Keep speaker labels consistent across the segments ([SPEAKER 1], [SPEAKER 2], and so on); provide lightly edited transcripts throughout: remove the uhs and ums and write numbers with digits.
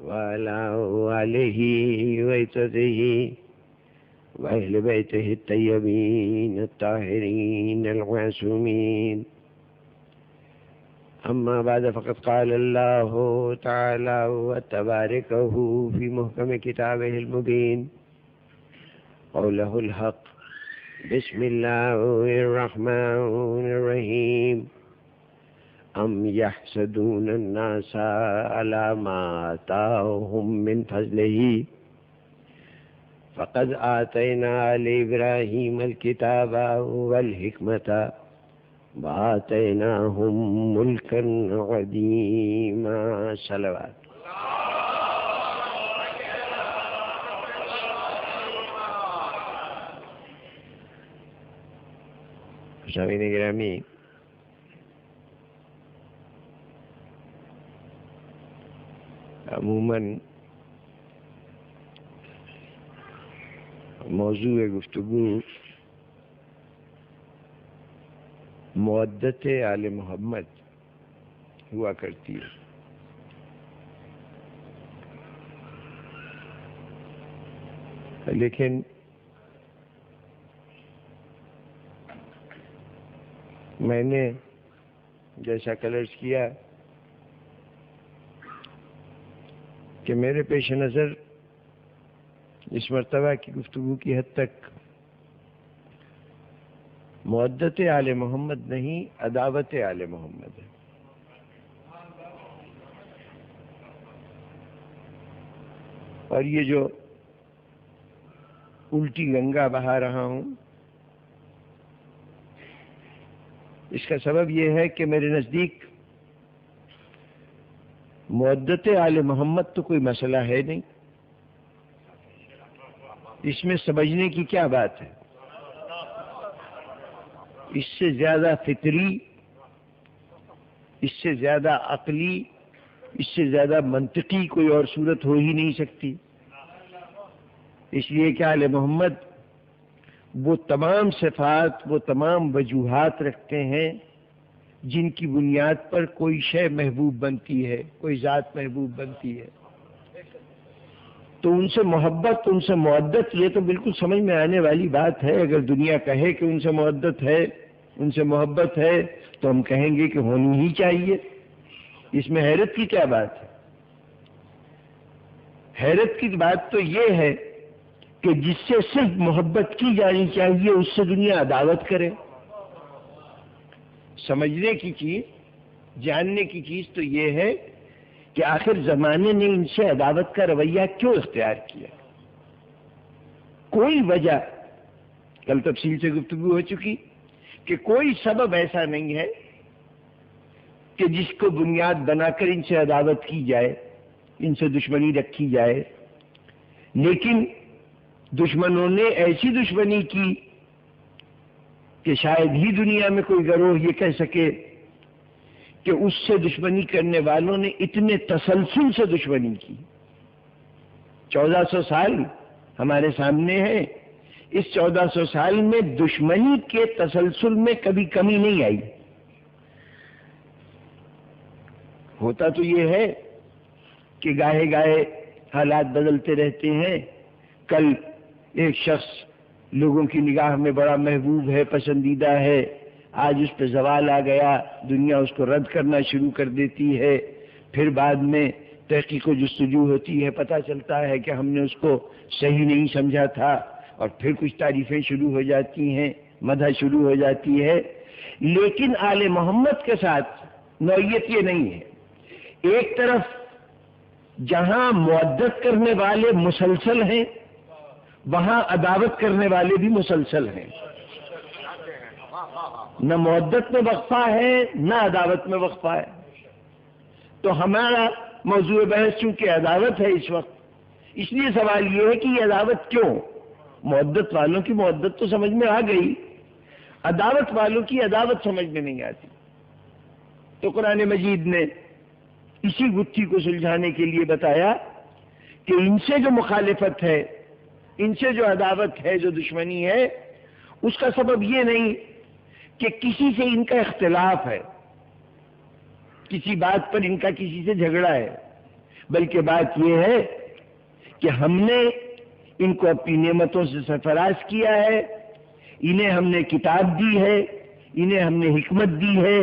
[SPEAKER 1] وعلى آله وعترته وأهل بيته الطيبين الطاهرين المعصومين. أما بعد فقد قال الله تعالى وتباركه في محكم كتابه المبين قوله الحق. بسم الله الرحمن الرحيم. أم يحسدون الناس على ما آتاهم من فضله فقد آتينا آل إبراهيم الكتاب والحكمة وآتيناهم ملكا عظيما. صلوات. سامعین گرامی، عموماً موضوع گفتگو مودت آل محمد ہوا کرتی ہے، لیکن میں نے جیسا کلرز کیا کہ میرے پیش نظر اس مرتبہ کی گفتگو کی حد تک مودت آل محمد نہیں، عداوت آل محمد ہے. اور یہ جو الٹی گنگا بہا رہا ہوں، اس کا سبب یہ ہے کہ میرے نزدیک مودت آل محمد تو کوئی مسئلہ ہے نہیں، اس میں سمجھنے کی کیا بات ہے؟ اس سے زیادہ فطری، اس سے زیادہ عقلی، اس سے زیادہ منطقی کوئی اور صورت ہو ہی نہیں سکتی. اس لیے کہ آل محمد وہ تمام صفات، وہ تمام وجوہات رکھتے ہیں جن کی بنیاد پر کوئی شے محبوب بنتی ہے، کوئی ذات محبوب بنتی ہے. تو ان سے محبت، ان سے مودت، یہ تو بالکل سمجھ میں آنے والی بات ہے. اگر دنیا کہے کہ ان سے مودت ہے، ان سے محبت ہے، تو ہم کہیں گے کہ ہونی ہی چاہیے. اس میں حیرت کی کیا بات ہے؟ حیرت کی بات تو یہ ہے کہ جس سے صرف محبت کی جانی چاہیے اس سے دنیا عداوت کرے. سمجھنے کی چیز، جاننے کی چیز تو یہ ہے کہ آخر زمانے نے ان سے عداوت کا رویہ کیوں اختیار کیا. کوئی وجہ، کل تفصیل سے گفتگو ہو چکی کہ کوئی سبب ایسا نہیں ہے کہ جس کو بنیاد بنا کر ان سے عداوت کی جائے، ان سے دشمنی رکھی جائے. لیکن دشمنوں نے ایسی دشمنی کی کہ شاید ہی دنیا میں کوئی گروہ یہ کہہ سکے کہ اس سے دشمنی کرنے والوں نے اتنے تسلسل سے دشمنی کی. 1400 سال ہمارے سامنے ہے. اس 1400 سال میں دشمنی کے تسلسل میں کبھی کمی نہیں آئی. ہوتا تو یہ ہے کہ گاہے گاہے حالات بدلتے رہتے ہیں. کل ایک شخص لوگوں کی نگاہ میں بڑا محبوب ہے، پسندیدہ ہے، آج اس پہ زوال آ گیا، دنیا اس کو رد کرنا شروع کر دیتی ہے. پھر بعد میں تحقیق و جستجو ہوتی ہے، پتہ چلتا ہے کہ ہم نے اس کو صحیح نہیں سمجھا تھا، اور پھر کچھ تعریفیں شروع ہو جاتی ہیں، مدح شروع ہو جاتی ہے. لیکن آل محمد کے ساتھ نوعیت یہ نہیں ہے. ایک طرف جہاں مودت کرنے والے مسلسل ہیں، وہاں عداوت کرنے والے بھی مسلسل ہیں. نہ مودت میں وقفہ ہے، نہ عداوت میں وقفہ ہے. تو ہمارا موضوع بحث چونکہ عداوت ہے اس وقت، اس لیے سوال یہ ہے کہ یہ عداوت کیوں؟ مودت والوں کی مودت تو سمجھ میں آ گئی، عداوت والوں کی عداوت سمجھ میں نہیں آتی. تو قرآن مجید نے اسی گتھی کو سلجھانے کے لیے بتایا کہ ان سے جو مخالفت ہے، ان سے جو عداوت ہے، جو دشمنی ہے، اس کا سبب یہ نہیں کہ کسی سے ان کا اختلاف ہے، کسی بات پر ان کا کسی سے جھگڑا ہے، بلکہ بات یہ ہے کہ ہم نے ان کو اپنی نعمتوں سے سرفراز کیا ہے، انہیں ہم نے کتاب دی ہے، انہیں ہم نے حکمت دی ہے،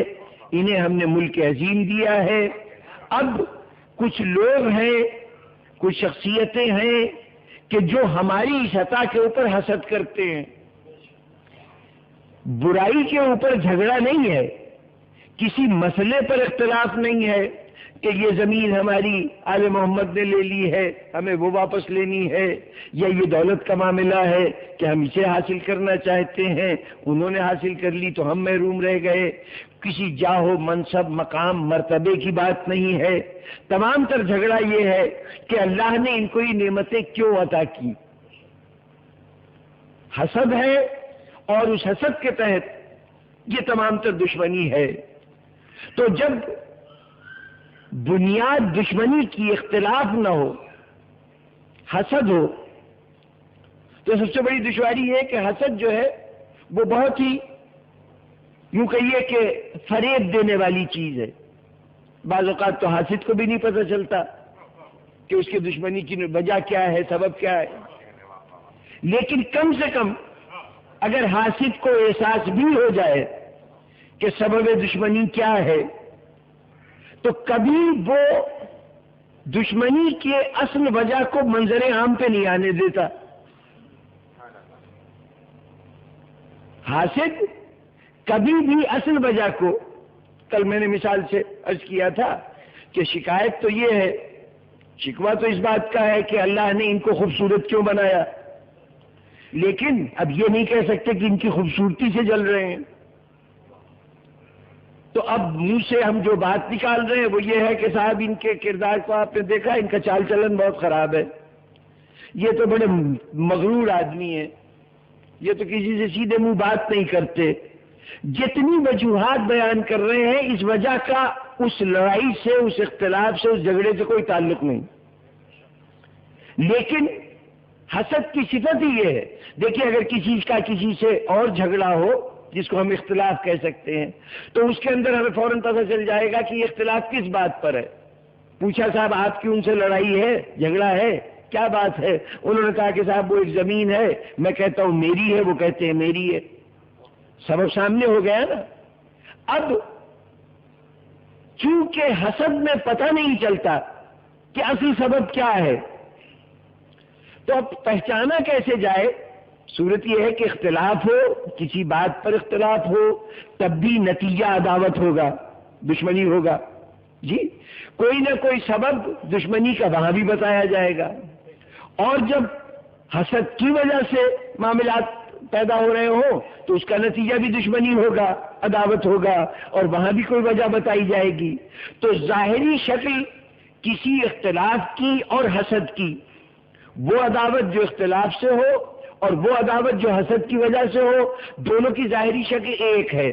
[SPEAKER 1] انہیں ہم نے ملک عظیم دیا ہے۔ اب کچھ لوگ ہیں، کچھ شخصیتیں ہیں کہ جو ہماری سطح کے اوپر حسد کرتے ہیں۔ برائی کے اوپر جھگڑا نہیں ہے، کسی مسئلے پر اختلاف نہیں ہے کہ یہ زمین ہماری آل محمد نے لے لی ہے، ہمیں وہ واپس لینی ہے، یا یہ دولت کا معاملہ ہے کہ ہم اسے حاصل کرنا چاہتے ہیں، انہوں نے حاصل کر لی تو ہم محروم رہ گئے۔ کسی جاہ و منصب، مقام، مرتبے کی بات نہیں ہے۔ تمام تر جھگڑا یہ ہے کہ اللہ نے ان کو یہ نعمتیں کیوں عطا کی۔ حسد ہے، اور اس حسد کے تحت یہ تمام تر دشمنی ہے۔ تو جب بنیاد دشمنی کی اختلاف نہ ہو، حسد ہو، تو سب سے بڑی دشواری ہے کہ حسد جو ہے وہ بہت ہی یوں کہیے کہ فریب دینے والی چیز ہے۔ بعض اوقات تو حاسد کو بھی نہیں پتہ چلتا کہ اس کی دشمنی کی وجہ کیا ہے، سبب کیا ہے، لیکن کم سے کم اگر حاسد کو احساس بھی ہو جائے کہ سبب دشمنی کیا ہے، تو کبھی وہ دشمنی کے اصل وجہ کو منظر عام پہ نہیں آنے دیتا۔ حاسد کبھی بھی اصل وجہ کو، کل میں نے مثال سے عرض کیا تھا کہ شکایت تو یہ ہے، شکوہ تو اس بات کا ہے کہ اللہ نے ان کو خوبصورت کیوں بنایا، لیکن اب یہ نہیں کہہ سکتے کہ ان کی خوبصورتی سے جل رہے ہیں۔ تو اب منہ سے ہم جو بات نکال رہے ہیں وہ یہ ہے کہ صاحب ان کے کردار کو آپ نے دیکھا، ان کا چال چلن بہت خراب ہے، یہ تو بڑے مغرور آدمی ہیں، یہ تو کسی سے سیدھے منہ بات نہیں کرتے۔ جتنی وجوہات بیان کر رہے ہیں، اس وجہ کا اس لڑائی سے، اس اختلاف سے، اس جھگڑے سے کوئی تعلق نہیں، لیکن حسد کی صفت ہی یہ ہے۔ دیکھیے اگر کسی کا کسی سے اور جھگڑا ہو جس کو ہم اختلاف کہہ سکتے ہیں، تو اس کے اندر ہمیں فوراً پتہ چل جائے گا کہ یہ اختلاف کس بات پر ہے۔ پوچھا صاحب آپ کی ان سے لڑائی ہے، جھگڑا ہے، کیا بات ہے؟ انہوں نے کہا کہ صاحب وہ ایک زمین ہے، میں کہتا ہوں میری ہے، وہ کہتے ہیں میری ہے۔ سبب سامنے ہو گیا نا۔ اب چونکہ حسد میں پتہ نہیں چلتا کہ اصل سبب کیا ہے، تو اب پہچانا کیسے جائے؟ صورت یہ ہے کہ اختلاف ہو، کسی بات پر اختلاف ہو، تب بھی نتیجہ عداوت ہوگا، دشمنی ہوگا۔ جی کوئی نہ کوئی سبب دشمنی کا وہاں بھی بتایا جائے گا، اور جب حسد کی وجہ سے معاملات پیدا ہو رہے ہوں تو اس کا نتیجہ بھی دشمنی ہوگا، عداوت ہوگا، اور وہاں بھی کوئی وجہ بتائی جائے گی۔ تو ظاہری شکل کسی اختلاف کی اور حسد کی، وہ عداوت جو اختلاف سے ہو اور وہ عداوت جو حسد کی وجہ سے ہو، دونوں کی ظاہری شکل ایک ہے۔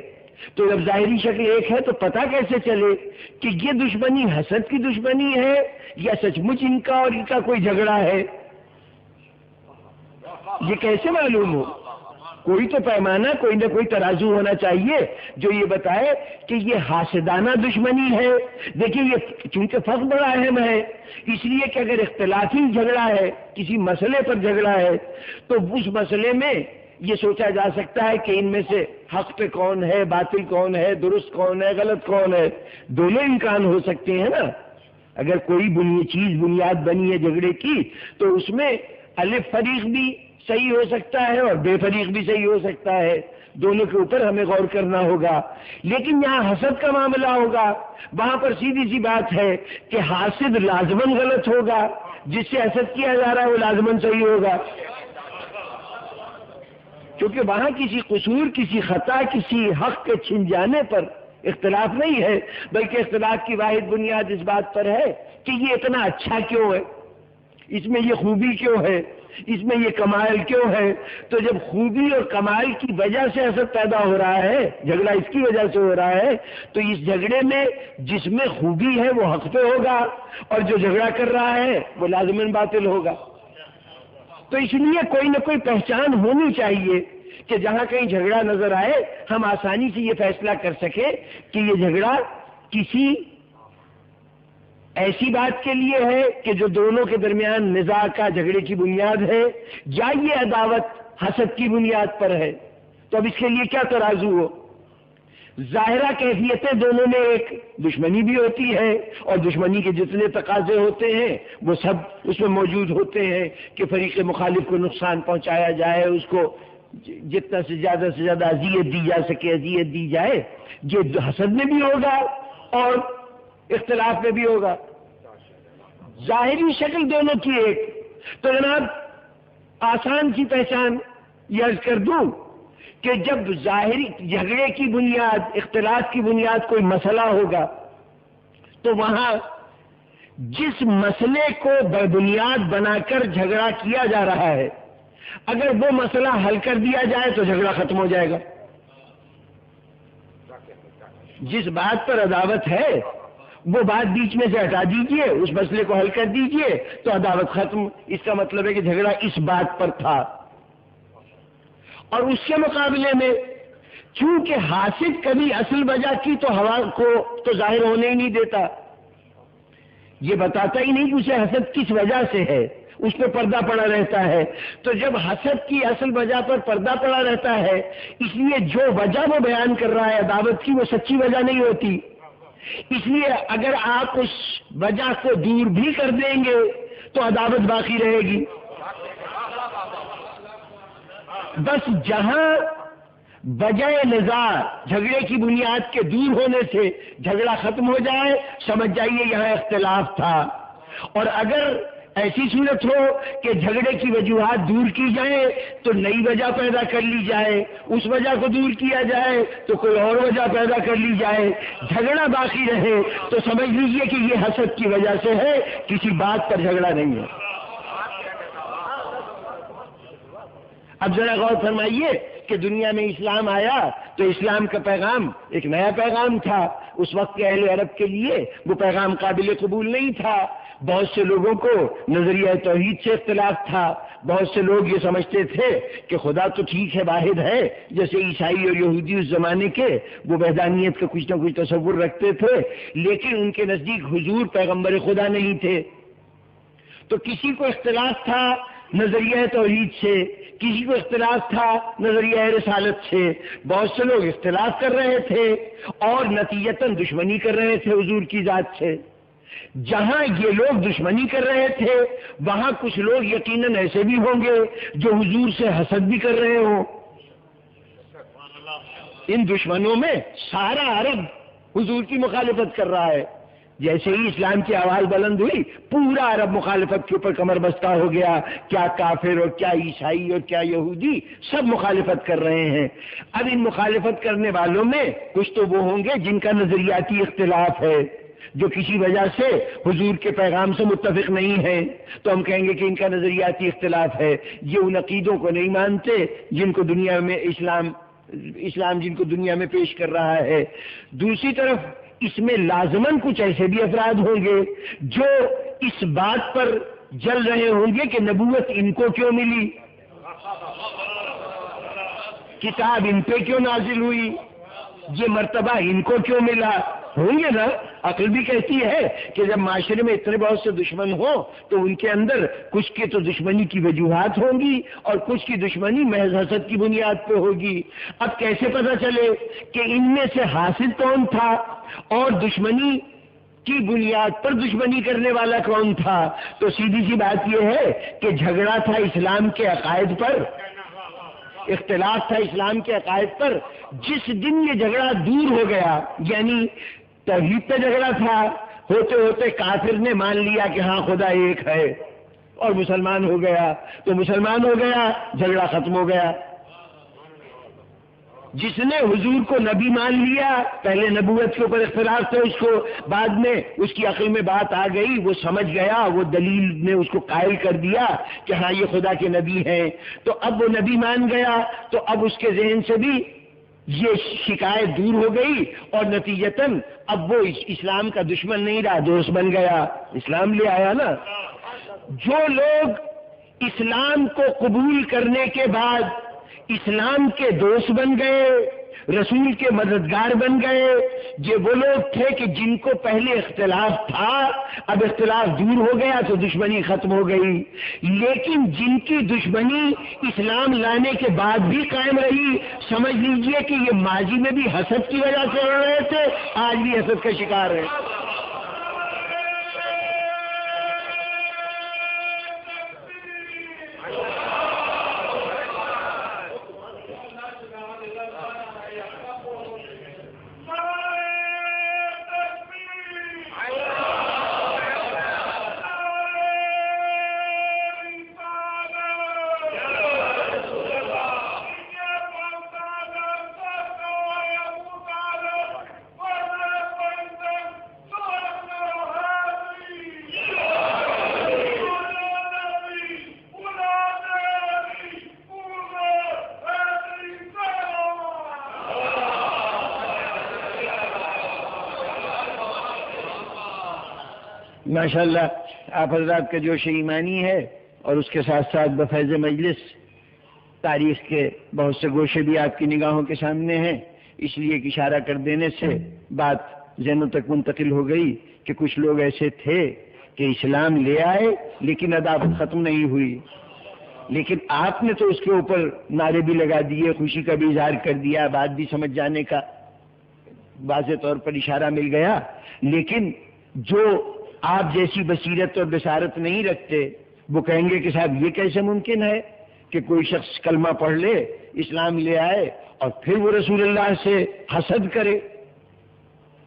[SPEAKER 1] تو جب ظاہری شکل ایک ہے تو پتہ کیسے چلے کہ یہ دشمنی حسد کی دشمنی ہے یا سچ مچ ان کا اور ان کا کوئی جھگڑا ہے؟ یہ کیسے معلوم ہو؟ کوئی تو پیمانہ، کوئی نہ کوئی ترازو ہونا چاہیے جو یہ بتائے کہ یہ حاسدانہ دشمنی ہے۔ دیکھیے یہ چونکہ فرق بڑا اہم ہے، اس لیے کہ اگر اختلافی جھگڑا ہے، کسی مسئلے پر جھگڑا ہے، تو اس مسئلے میں یہ سوچا جا سکتا ہے کہ ان میں سے حق پہ کون ہے، باطل کون ہے، درست کون ہے، غلط کون ہے۔ دونوں امکان ہو سکتے ہیں نا۔ اگر کوئی چیز بنیاد بنی ہے جھگڑے کی تو اس میں الف فریق بھی صحیح ہو سکتا ہے اور بے فریق بھی صحیح ہو سکتا ہے، دونوں کے اوپر ہمیں غور کرنا ہوگا۔ لیکن یہاں حسد کا معاملہ ہوگا، وہاں پر سیدھی سی بات ہے کہ حاسد لازماً غلط ہوگا، جس سے حسد کیا جا رہا ہے وہ لازماً صحیح ہوگا، کیونکہ وہاں کسی قصور، کسی خطا، کسی حق کے چھن جانے پر اختلاف نہیں ہے، بلکہ اختلاف کی واحد بنیاد اس بات پر ہے کہ یہ اتنا اچھا کیوں ہے، اس میں یہ خوبی کیوں ہے، اس میں یہ کمال کیوں ہے۔ تو جب خوبی اور کمال کی وجہ سے حسد پیدا ہو رہا ہے، جھگڑا اس کی وجہ سے ہو رہا ہے، تو اس جھگڑے میں جس میں خوبی ہے وہ حق پہ ہوگا، اور جو جھگڑا کر رہا ہے وہ لازماً باطل ہوگا۔ تو اس لیے کوئی نہ کوئی پہچان ہونی چاہیے کہ جہاں کہیں جھگڑا نظر آئے ہم آسانی سے یہ فیصلہ کر سکیں کہ یہ جھگڑا کسی ایسی بات کے لیے ہے کہ جو دونوں کے درمیان نزاع کا جھگڑے کی بنیاد ہے، یا یہ عداوت حسد کی بنیاد پر ہے؟ تو اب اس کے لیے کیا ترازو ہو؟ ظاہرہ کیفیتیں دونوں میں ایک دشمنی بھی ہوتی ہے، اور دشمنی کے جتنے تقاضے ہوتے ہیں وہ سب اس میں موجود ہوتے ہیں کہ فریق مخالف کو نقصان پہنچایا جائے، اس کو جتنا سے زیادہ اذیت دی جا سکے اذیت دی جائے۔ یہ حسد میں بھی ہوگا اور اختلاف میں بھی ہوگا، ظاہری شکل دونوں کی ایک۔ تو جناب آسان سی پہچان یہ عرض کر دوں کہ جب ظاہری جھگڑے کی بنیاد، اختلاف کی بنیاد کوئی مسئلہ ہوگا تو وہاں جس مسئلے کو بنیاد بنا کر جھگڑا کیا جا رہا ہے، اگر وہ مسئلہ حل کر دیا جائے تو جھگڑا ختم ہو جائے گا۔ جس بات پر عداوت ہے وہ بات بیچ میں سے ہٹا دیجئے، اس مسئلے کو حل کر دیجئے تو عداوت ختم۔ اس کا مطلب ہے کہ جھگڑا اس بات پر تھا۔ اور اس کے مقابلے میں چونکہ حاسد کبھی اصل وجہ کی تو ہوا کو تو ظاہر ہونے ہی نہیں دیتا، یہ بتاتا ہی نہیں کہ اسے حسد کس وجہ سے ہے، اس پہ پردہ پڑا رہتا ہے۔ تو جب حسد کی اصل وجہ پر پردہ پڑا رہتا ہے، اس لیے جو وجہ وہ بیان کر رہا ہے عداوت کی، وہ سچی وجہ نہیں ہوتی۔ اس لیے اگر آپ اس وجہ کو دور بھی کر دیں گے تو عداوت باقی رہے گی۔ بس جہاں وجہ نزاع جھگڑے کی بنیاد کے دور ہونے سے جھگڑا ختم ہو جائے، سمجھ جائیے یہاں اختلاف تھا۔ اور اگر ایسی صورت ہو کہ جھگڑے کی وجوہات دور کی جائیں تو نئی وجہ پیدا کر لی جائے، اس وجہ کو دور کیا جائے تو کوئی اور وجہ پیدا کر لی جائے، جھگڑا باقی رہے تو سمجھ لیجئے کہ یہ حسد کی وجہ سے ہے، کسی بات پر جھگڑا نہیں ہے۔ اب ذرا غور فرمائیے کہ دنیا میں اسلام آیا تو اسلام کا پیغام ایک نیا پیغام تھا۔ اس وقت کے اہل عرب کے لیے وہ پیغام قابل قبول نہیں تھا۔ بہت سے لوگوں کو نظریہ توحید سے اختلاف تھا، بہت سے لوگ یہ سمجھتے تھے کہ خدا تو ٹھیک ہے، واحد ہے، جیسے عیسائی اور یہودی اس زمانے کے وہ وحدانیت کا کچھ نہ کچھ تصور رکھتے تھے، لیکن ان کے نزدیک حضور پیغمبر خدا نہیں تھے۔ تو کسی کو اختلاف تھا نظریہ توحید سے، کسی کو اختلاف تھا نظریہ رسالت سے، بہت سے لوگ اختلاف کر رہے تھے اور نتیجتاً دشمنی کر رہے تھے حضور کی ذات سے۔ جہاں یہ لوگ دشمنی کر رہے تھے وہاں کچھ لوگ یقیناً ایسے بھی ہوں گے جو حضور سے حسد بھی کر رہے ہوں۔ ان دشمنوں میں سارا عرب حضور کی مخالفت کر رہا ہے۔ جیسے ہی اسلام کی آواز بلند ہوئی پورا عرب مخالفت کے اوپر کمر بستہ ہو گیا، کیا کافر اور کیا عیسائی اور کیا یہودی سب مخالفت کر رہے ہیں۔ اب ان مخالفت کرنے والوں میں کچھ تو وہ ہوں گے جن کا نظریاتی اختلاف ہے، جو کسی وجہ سے حضور کے پیغام سے متفق نہیں ہے، تو ہم کہیں گے کہ ان کا نظریاتی اختلاف ہے، یہ ان عقیدوں کو نہیں مانتے جن کو دنیا میں اسلام جن کو دنیا میں پیش کر رہا ہے۔ دوسری طرف اس میں لازماً کچھ ایسے بھی افراد ہوں گے جو اس بات پر جل رہے ہوں گے کہ نبوت ان کو کیوں ملی، کتاب ان پہ کیوں نازل ہوئی، یہ مرتبہ ان کو کیوں ملا۔ ہوں گے نا، عقل بھی کہتی ہے کہ جب معاشرے میں اتنے بہت سے دشمن ہوں تو ان کے اندر کچھ کے تو دشمنی کی وجوہات ہوں گی اور کچھ کی دشمنی محض حسد کی بنیاد پہ ہوگی۔ اب کیسے پتہ چلے کہ ان میں سے حاسد کون تھا اور دشمنی کی بنیاد پر دشمنی کرنے والا کون تھا؟ تو سیدھی سی بات یہ ہے کہ جھگڑا تھا اسلام کے عقائد پر، اختلاف تھا اسلام کے عقائد پر۔ جس دن یہ جھگڑا دور ہو گیا، یعنی توحید پہ جھگڑا تھا، ہوتے ہوتے کافر نے مان لیا کہ ہاں خدا ایک ہے اور مسلمان ہو گیا، تو مسلمان ہو گیا، جھگڑا ختم ہو گیا۔ جس نے حضور کو نبی مان لیا، پہلے نبوت کے اوپر اختلاف تھا اس کو، بعد میں اس کی عقل میں بات آ گئی، وہ سمجھ گیا، وہ دلیل نے اس کو قائل کر دیا کہ ہاں یہ خدا کے نبی ہیں، تو اب وہ نبی مان گیا، تو اب اس کے ذہن سے بھی یہ شکایت دور ہو گئی اور نتیجتاً اب وہ اسلام کا دشمن نہیں رہا، دوست بن گیا، اسلام لے آیا نا۔ جو لوگ اسلام کو قبول کرنے کے بعد اسلام کے دوست بن گئے، رسول کے مددگار بن گئے، یہ وہ لوگ تھے کہ جن کو پہلے اختلاف تھا، اب اختلاف دور ہو گیا تو دشمنی ختم ہو گئی، لیکن جن کی دشمنی اسلام لانے کے بعد بھی قائم رہی، سمجھ لیجئے کہ یہ ماضی میں بھی حسد کی وجہ سے ہو رہے تھے، آج بھی حسد کا شکار ہے۔ ماشاءاللہ آپ حضرات کا جوش ایمانی ہے، اور اس کے ساتھ ساتھ بفیض مجلس تاریخ کے بہت سے گوشے بھی آپ کی نگاہوں کے سامنے ہیں، اس لیے ایک اشارہ کر دینے سے بات ذہنوں تک منتقل ہو گئی کہ کچھ لوگ ایسے تھے کہ اسلام لے آئے لیکن عداوت ختم نہیں ہوئی، لیکن آپ نے تو اس کے اوپر نعرے بھی لگا دیے، خوشی کا بھی اظہار کر دیا، بات بھی سمجھ جانے کا واضح طور پر اشارہ مل گیا، لیکن جو آپ جیسی بصیرت اور بصارت نہیں رکھتے وہ کہیں گے کہ صاحب یہ کیسے ممکن ہے کہ کوئی شخص کلمہ پڑھ لے، اسلام لے آئے اور پھر وہ رسول اللہ سے حسد کرے،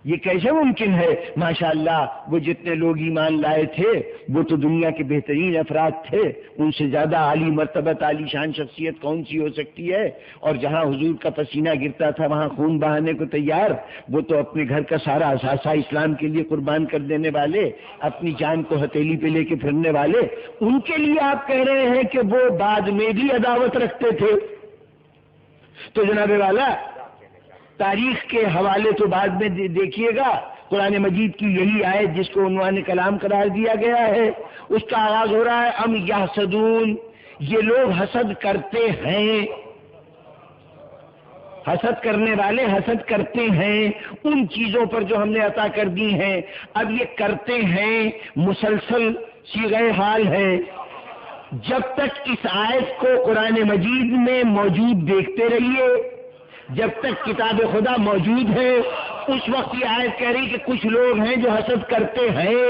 [SPEAKER 1] یہ کیسے ممکن ہے؟ ماشاءاللہ وہ جتنے لوگ ایمان لائے تھے وہ تو دنیا کے بہترین افراد تھے، ان سے زیادہ عالی مرتبت عالی شان شخصیت کون سی ہو سکتی ہے؟ اور جہاں حضور کا پسینہ گرتا تھا وہاں خون بہانے کو تیار، وہ تو اپنے گھر کا سارا اثاثہ اسلام کے لیے قربان کر دینے والے، اپنی جان کو ہتھیلی پہ لے کے پھرنے والے، ان کے لیے آپ کہہ رہے ہیں کہ وہ بعد میں بھی عداوت رکھتے تھے؟ تو جناب والا تاریخ کے حوالے تو بعد میں دیکھیے گا، قرآن مجید کی یہی آیت جس کو عنوان کلام قرار دیا گیا ہے، اس کا آغاز ہو رہا ہے ام یحسدون، یہ لوگ حسد کرتے ہیں، حسد کرنے والے حسد کرتے ہیں ان چیزوں پر جو ہم نے عطا کر دی ہیں۔ اب یہ کرتے ہیں مسلسل صیغہ حال ہے، جب تک اس آیت کو قرآن مجید میں موجود دیکھتے رہیے، جب تک کتاب خدا موجود ہے، اس وقت یہ آیت کہہ رہی کہ کچھ لوگ ہیں جو حسد کرتے ہیں۔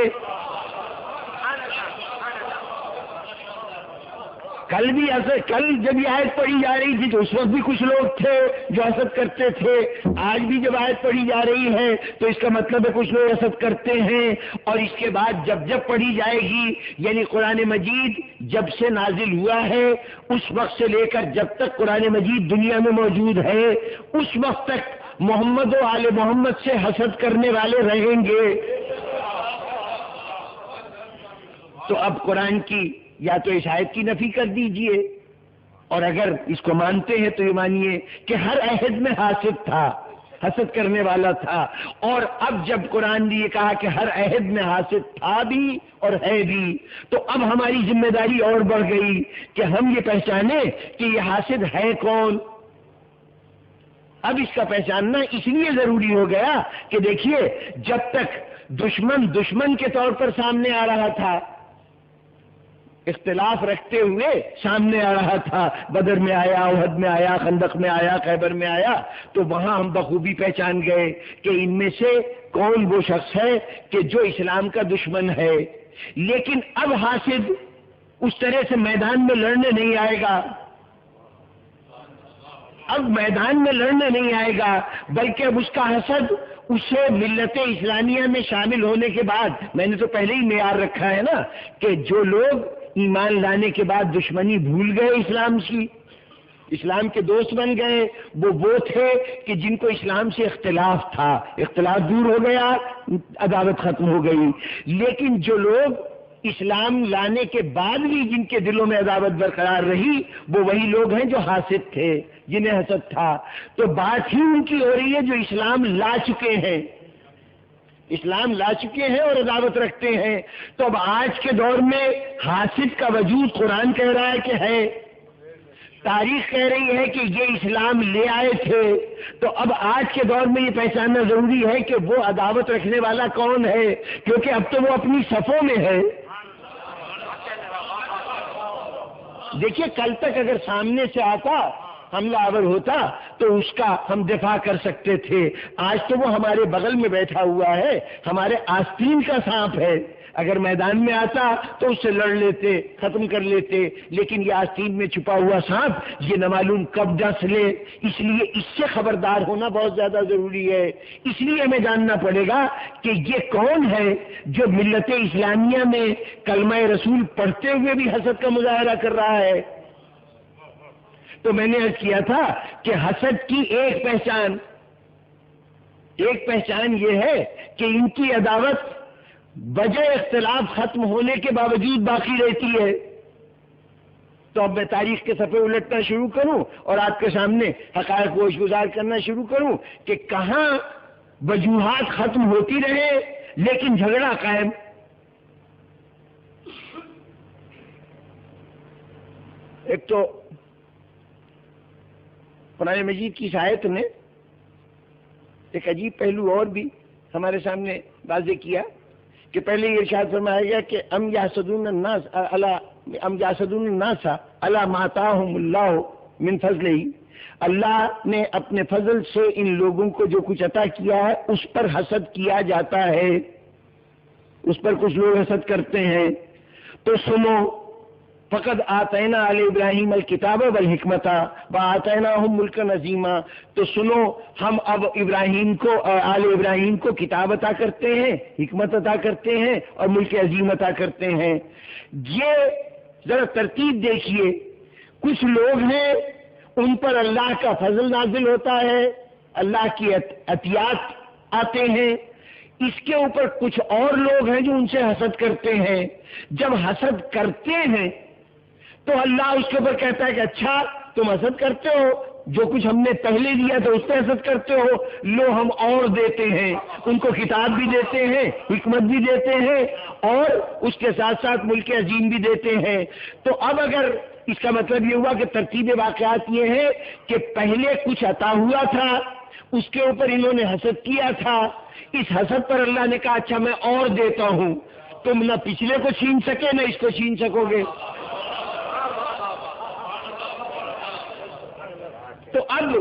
[SPEAKER 1] کل جب یہ آیت پڑھی جا رہی تھی تو اس وقت بھی کچھ لوگ تھے جو حسد کرتے تھے، آج بھی جب آیت پڑھی جا رہی ہے تو اس کا مطلب ہے کچھ لوگ حسد کرتے ہیں، اور اس کے بعد جب پڑھی جائے گی، یعنی قرآن مجید جب سے نازل ہوا ہے اس وقت سے لے کر جب تک قرآن مجید دنیا میں موجود ہے اس وقت تک محمد و آل محمد سے حسد کرنے والے رہیں گے۔ تو اب قرآن کی یا تو اس آیت کی نفی کر دیجئے، اور اگر اس کو مانتے ہیں تو یہ مانیے کہ ہر عہد میں حاسد تھا، حسد کرنے والا تھا، اور اب جب قرآن نے یہ کہا کہ ہر عہد میں حاسد تھا بھی اور ہے بھی، تو اب ہماری ذمہ داری اور بڑھ گئی کہ ہم یہ پہچانیں کہ یہ حاسد ہے کون۔ اب اس کا پہچاننا اس لیے ضروری ہو گیا کہ دیکھیے جب تک دشمن کے طور پر سامنے آ رہا تھا، اختلاف رکھتے ہوئے سامنے آ رہا تھا، بدر میں آیا، احد میں آیا، خندق میں آیا، خیبر میں آیا، تو وہاں ہم بخوبی پہچان گئے کہ ان میں سے کون وہ شخص ہے کہ جو اسلام کا دشمن ہے۔ لیکن اب حاسد اس طرح سے میدان میں لڑنے نہیں آئے گا، اب میدان میں لڑنے نہیں آئے گا، بلکہ اب اس کا حسد اسے ملت اسلامیہ میں شامل ہونے کے بعد، میں نے تو پہلے ہی معیار رکھا ہے نا کہ جو لوگ ایمان لانے کے بعد دشمنی بھول گئے اسلام کی، اسلام کے دوست بن گئے، وہ تھے کہ جن کو اسلام سے اختلاف تھا، اختلاف دور ہو گیا، عداوت ختم ہو گئی۔ لیکن جو لوگ اسلام لانے کے بعد بھی جن کے دلوں میں عداوت برقرار رہی، وہ وہی لوگ ہیں جو حاسد تھے، جنہیں حسد تھا۔ تو بات ہی ان کی ہو رہی ہے جو اسلام لا چکے ہیں، اسلام لا چکے ہیں اور عداوت رکھتے ہیں۔ تو اب آج کے دور میں حاسد کا وجود قرآن کہہ رہا ہے کہ ہے، تاریخ کہہ رہی ہے کہ یہ اسلام لے آئے تھے، تو اب آج کے دور میں یہ پہچاننا ضروری ہے کہ وہ عداوت رکھنے والا کون ہے، کیونکہ اب تو وہ اپنی صفوں میں ہے۔ دیکھیے کل تک اگر سامنے سے آتا، حملہ آور ہوتا، تو اس کا ہم دفاع کر سکتے تھے۔ آج تو وہ ہمارے بغل میں بیٹھا ہوا ہے، ہمارے آستین کا سانپ ہے، اگر میدان میں آتا تو اس سے لڑ لیتے، ختم کر لیتے، لیکن یہ آستین میں چھپا ہوا سانپ یہ نہ معلوم کب ڈس لے، اس لیے اس سے خبردار ہونا بہت زیادہ ضروری ہے۔ اس لیے ہمیں جاننا پڑے گا کہ یہ کون ہے جو ملت اسلامیہ میں کلمہ رسول پڑھتے ہوئے بھی حسد کا مظاہرہ کر رہا ہے۔ تو میں نے عرض کیا تھا کہ حسد کی ایک پہچان یہ ہے کہ ان کی عداوت وجہ اختلاف ختم ہونے کے باوجود باقی رہتی ہے۔ تو اب میں تاریخ کے صفحے الٹنا شروع کروں اور آپ کے سامنے حقائق گوش گزار کرنا شروع کروں کہ کہاں وجوہات ختم ہوتی رہے لیکن جھگڑا قائم۔ ایک تو قرآن مجید کی اس آیت نے ایک عجیب پہلو اور بھی ہمارے سامنے واضح کیا کہ پہلے یہ ارشاد فرمایا گیا کہ ام یحسدون الناس علی ما آتاہم اللہ من فضلہ، اللہ نے اپنے فضل سے ان لوگوں کو جو کچھ عطا کیا ہے اس پر حسد کیا جاتا ہے، اس پر کچھ لوگ حسد کرتے ہیں۔ تو سنو، فقد آتینا آل ابراہیم الکتاب والحکمت وآتیناہم ملکا عظیما، تو سنو ہم اب آل ابراہیم کو کتاب عطا کرتے ہیں، حکمت عطا کرتے ہیں اور ملک عظیم عطا کرتے ہیں۔ یہ ذرا ترتیب دیکھیے، کچھ لوگ ہیں ان پر اللہ کا فضل نازل ہوتا ہے، اللہ کی عطیات آتے ہیں، اس کے اوپر کچھ اور لوگ ہیں جو ان سے حسد کرتے ہیں۔ جب حسد کرتے ہیں تو اللہ اس کے اوپر کہتا ہے کہ اچھا تم حسد کرتے ہو، جو کچھ ہم نے پہلے دیا تھا اس پہ حسد کرتے ہو، لو ہم اور دیتے ہیں، ان کو کتاب بھی دیتے ہیں، حکمت بھی دیتے ہیں اور اس کے ساتھ ساتھ ملک عظیم بھی دیتے ہیں۔ تو اب اگر اس کا مطلب یہ ہوا کہ ترتیب واقعات یہ ہے کہ پہلے کچھ عطا ہوا تھا، اس کے اوپر انہوں نے حسد کیا تھا، اس حسد پر اللہ نے کہا اچھا میں اور دیتا ہوں، تم نہ پچھلے کو چھین سکے نہ اس کو چھین سکو گے۔ تو اب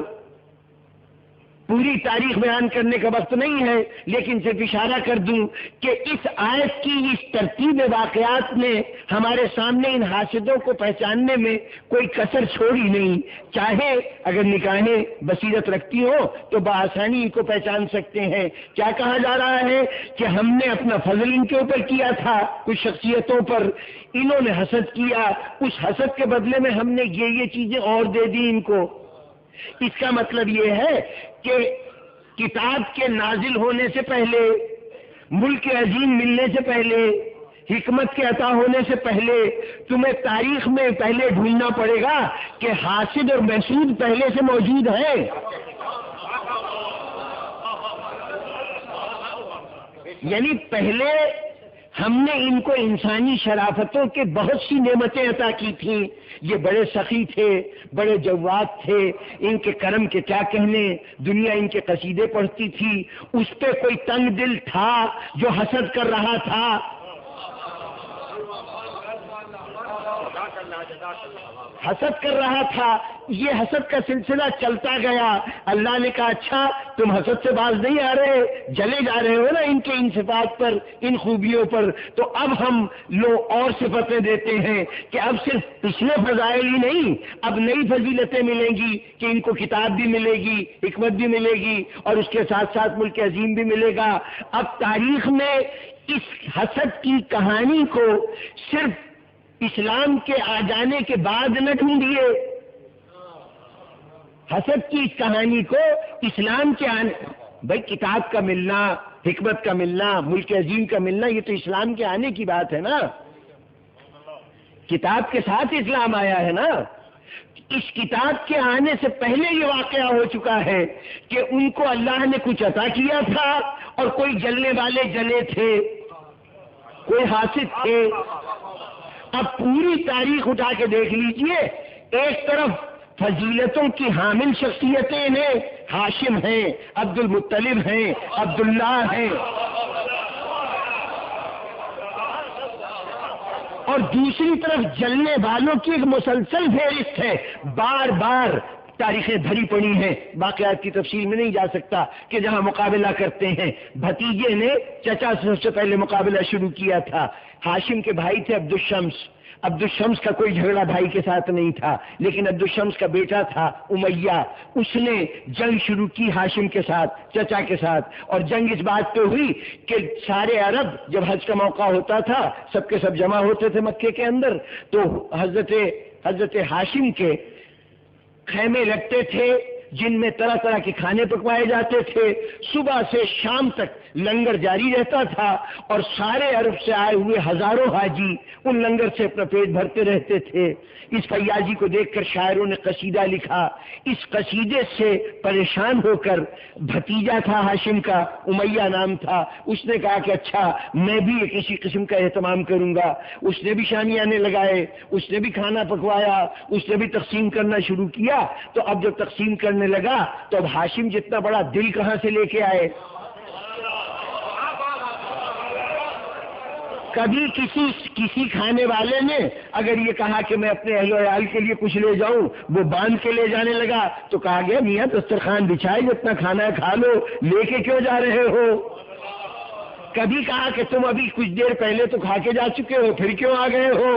[SPEAKER 1] پوری تاریخ بیان کرنے کا وقت نہیں ہے، لیکن صرف اشارہ کر دوں کہ اس آیت کی اس ترتیب واقعات نے ہمارے سامنے ان حاسدوں کو پہچاننے میں کوئی کسر چھوڑی نہیں۔ چاہے اگر نگاہیں بصیرت رکھتی ہو تو بآسانی ان کو پہچان سکتے ہیں۔ کیا کہا جا رہا ہے کہ ہم نے اپنا فضل ان کے اوپر کیا تھا، کچھ شخصیتوں پر، انہوں نے حسد کیا، اس حسد کے بدلے میں ہم نے یہ چیزیں اور دے دی ان کو۔ اس کا مطلب یہ ہے کہ کتاب کے نازل ہونے سے پہلے، ملک عظیم ملنے سے پہلے، حکمت کے عطا ہونے سے پہلے تمہیں تاریخ میں پہلے ڈھونڈنا پڑے گا کہ حاسد اور محسود پہلے سے موجود ہیں۔ یعنی پہلے ہم نے ان کو انسانی شرافتوں کے بہت سی نعمتیں عطا کی تھیں، یہ بڑے سخی تھے، بڑے جواد تھے، ان کے کرم کے کیا کہنے، دنیا ان کے قصیدے پڑھتی تھی، اس پہ کوئی تنگ دل تھا جو حسد کر رہا تھا۔ حسد کر رہا تھا، یہ حسد کا سلسلہ چلتا گیا۔ اللہ نے کہا اچھا تم حسد سے باز نہیں آ رہے، جلے جا رہے ہو نا ان کے ان صفات پر، ان خوبیوں پر، تو اب ہم اور صفتیں دیتے ہیں کہ اب صرف پچھلے فضائل ہی نہیں، اب نئی فضیلتیں ملیں گی کہ ان کو کتاب بھی ملے گی، حکمت بھی ملے گی اور اس کے ساتھ ساتھ ملک عظیم بھی ملے گا۔ اب تاریخ میں اس حسد کی کہانی کو صرف اسلام کے آ جانے کے بعد نہ ڈھونڈیے، حسد کی اس کہانی کو اسلام کے آنے، بھائی کتاب کا ملنا، حکمت کا ملنا، ملک عظیم کا ملنا، یہ تو اسلام کے آنے کی بات ہے نا، کتاب کے ساتھ اسلام آیا ہے نا۔ اس کتاب کے آنے سے پہلے یہ واقعہ ہو چکا ہے کہ ان کو اللہ نے کچھ عطا کیا تھا اور کوئی جلنے والے جلے تھے، کوئی حاسد تھے۔ اب پوری تاریخ اٹھا کے دیکھ لیجئے، ایک طرف فضیلتوں کی حامل شخصیتیں ہیں، ہاشم ہیں، عبد المطلب ہیں، عبداللہ ہیں، اور دوسری طرف جلنے والوں کی ایک مسلسل فہرست ہے، بار بار تاریخیں بھری پڑی ہیں، واقعات کی تفصیل میں نہیں جا سکتا کہ جہاں مقابلہ کرتے ہیں۔ بھتیجے نے چچا سے سب سے پہلے مقابلہ شروع کیا تھا۔ ہاشم کے بھائی تھے عبد الشمس، عبد الشمس کا کوئی جھگڑا بھائی کے ساتھ نہیں تھا، لیکن عبد الشمس کا بیٹا تھا امیہ، اس نے جنگ شروع کی ہاشم کے ساتھ، چچا کے ساتھ، اور جنگ اس بات پہ ہوئی کہ سارے عرب جب حج کا موقع ہوتا تھا سب کے سب جمع ہوتے تھے مکے کے اندر، تو حضرت ہاشم کے خیمے لگتے تھے جن میں طرح طرح کے کھانے پکوائے جاتے تھے، صبح سے شام تک لنگر جاری رہتا تھا، اور سارے عرب سے آئے ہوئے ہزاروں حاجی ان لنگر سے اپنا پیٹ بھرتے رہتے تھے۔ اس فیاضی کو دیکھ کر شاعروں نے قصیدہ لکھا، اس قصیدے سے پریشان ہو کر بھتیجا تھا ہاشم کا، امیہ نام تھا، اس نے کہا کہ اچھا میں بھی کسی قسم کا اہتمام کروں گا۔ اس نے بھی شامیانے لگائے، اس نے بھی کھانا پکوایا، اس نے بھی تقسیم کرنا شروع کیا۔ تو اب جب تقسیم کرنے لگا تو اب ہاشم جتنا بڑا دل کہاں سے لے کے آئے؟ کبھی کسی کھانے والے نے اگر یہ کہا کہ میں اپنے اہل و عیال کے لیے کچھ لے جاؤں، وہ باندھ کے لے جانے لگا، تو کہا گیا میاں دسترخوان بچھائے، جتنا کھانا ہے کھا لو، لے کے کیوں جا رہے ہو؟ کبھی کہا کہ تم ابھی کچھ دیر پہلے تو کھا کے جا چکے ہو، پھر کیوں آ گئے ہو؟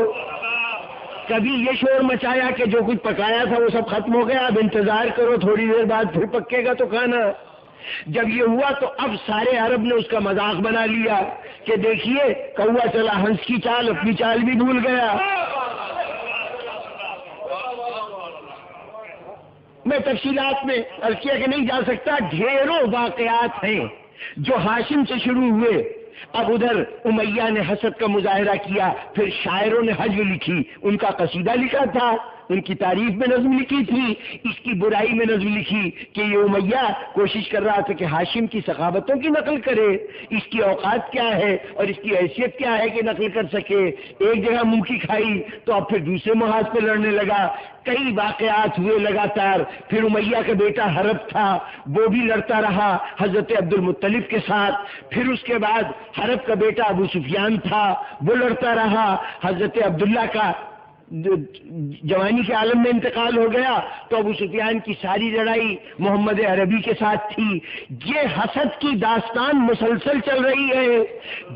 [SPEAKER 1] کبھی یہ شور مچایا کہ جو کچھ پکایا تھا وہ سب ختم ہو گیا، اب انتظار کرو تھوڑی دیر بعد پھر پکے گا تو کھانا۔ جب یہ ہوا تو اب سارے عرب نے اس کا مذاق بنا لیا کہ دیکھیے کوا چلا ہنس کی چال، اپنی چال بھی بھول گیا۔ میں تفصیلات میں عرض کیا کہ نہیں جا سکتا، ڈھیروں واقعات ہیں جو ہاشم سے شروع ہوئے۔ اب ادھر امیہ نے حسد کا مظاہرہ کیا، پھر شاعروں نے حجو لکھی، ان کا قصیدہ لکھا تھا، ان کی تعریف میں نظم لکھی تھی، اس کی برائی میں نظم لکھی کہ یہ امیہ کوشش کر رہا تھا کہ ہاشم کی سخاوتوں کی نقل کرے، اس کی اوقات کیا ہے اور اس کی حیثیت کیا ہے کہ نقل کر سکے۔ ایک جگہ منہ کی کھائی تو اب پھر دوسرے محاذ پہ لڑنے لگا۔ کئی واقعات ہوئے لگاتار، پھر امیہ کا بیٹا حرب تھا، وہ بھی لڑتا رہا حضرت عبد المطلب کے ساتھ، پھر اس کے بعد حرب کا بیٹا ابو سفیان تھا، وہ لڑتا رہا، حضرت عبداللہ کا جوانی کے عالم میں انتقال ہو گیا تو ابو سفیان کی ساری لڑائی محمد عربی کے ساتھ تھی۔ یہ حسد کی داستان مسلسل چل رہی ہے۔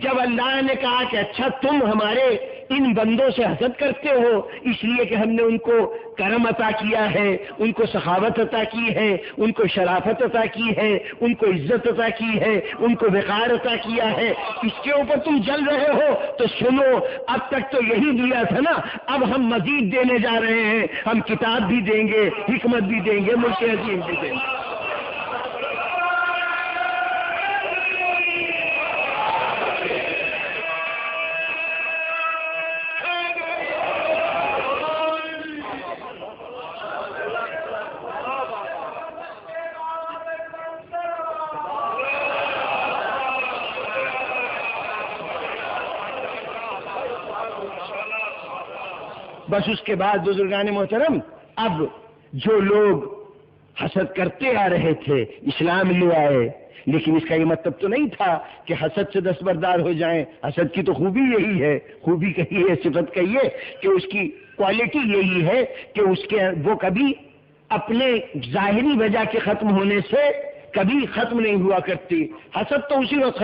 [SPEAKER 1] جب اللہ نے کہا کہ اچھا تم ہمارے ان بندوں سے حسد کرتے ہو اس لیے کہ ہم نے ان کو کرم عطا کیا ہے، ان کو سخاوت عطا کی ہے، ان کو شرافت عطا کی ہے، ان کو عزت عطا کی ہے، ان کو وقار عطا کیا ہے، اس کے اوپر تم جل رہے ہو تو سنو، اب تک تو یہی دیا تھا نا، اب ہم مزید دینے جا رہے ہیں، ہم کتاب بھی دیں گے، حکمت بھی دیں گے، ملک عظیم بھی دیں گے۔ بس اس کے بعد بزرگان محترم، اب جو لوگ حسد کرتے آ رہے تھے اسلام لے آئے، لیکن اس کا یہ مطلب تو نہیں تھا کہ حسد سے دستبردار ہو جائیں۔ حسد کی تو خوبی یہی ہے، خوبی کہیے، صفت کہیے، کہ اس کی کوالٹی یہی ہے کہ وہ کبھی اپنے ظاہری وجہ کے ختم ہونے سے کبھی ختم نہیں ہوا کرتی۔ حسد تو اسی وقت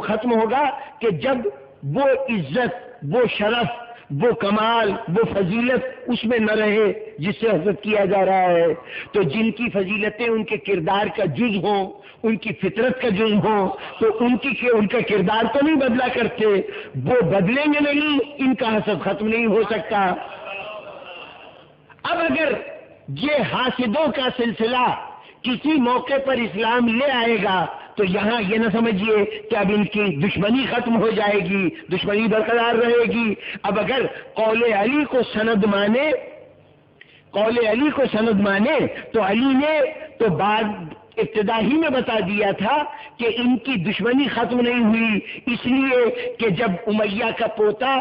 [SPEAKER 1] ختم ہوگا کہ جب وہ عزت، وہ شرف، وہ کمال، وہ فضیلت اس میں نہ رہے جس سے حسد کیا جا رہا ہے۔ تو جن کی فضیلتیں ان کے کردار کا جز ہوں، ان کی فطرت کا جز ہوں، تو ان کا کردار تو نہیں بدلا کرتے، وہ بدلیں گے نہیں، ان کا حسد ختم نہیں ہو سکتا۔ اب اگر یہ حاسدوں کا سلسلہ کسی موقع پر اسلام لے آئے گا تو یہاں یہ نہ سمجھیے کہ اب ان کی دشمنی ختم ہو جائے گی، دشمنی برقرار رہے گی۔ اب اگر قول علی کو سند مانے تو علی نے تو بعد ابتدا ہی میں بتا دیا تھا کہ ان کی دشمنی ختم نہیں ہوئی، اس لیے کہ جب امیہ کا پوتا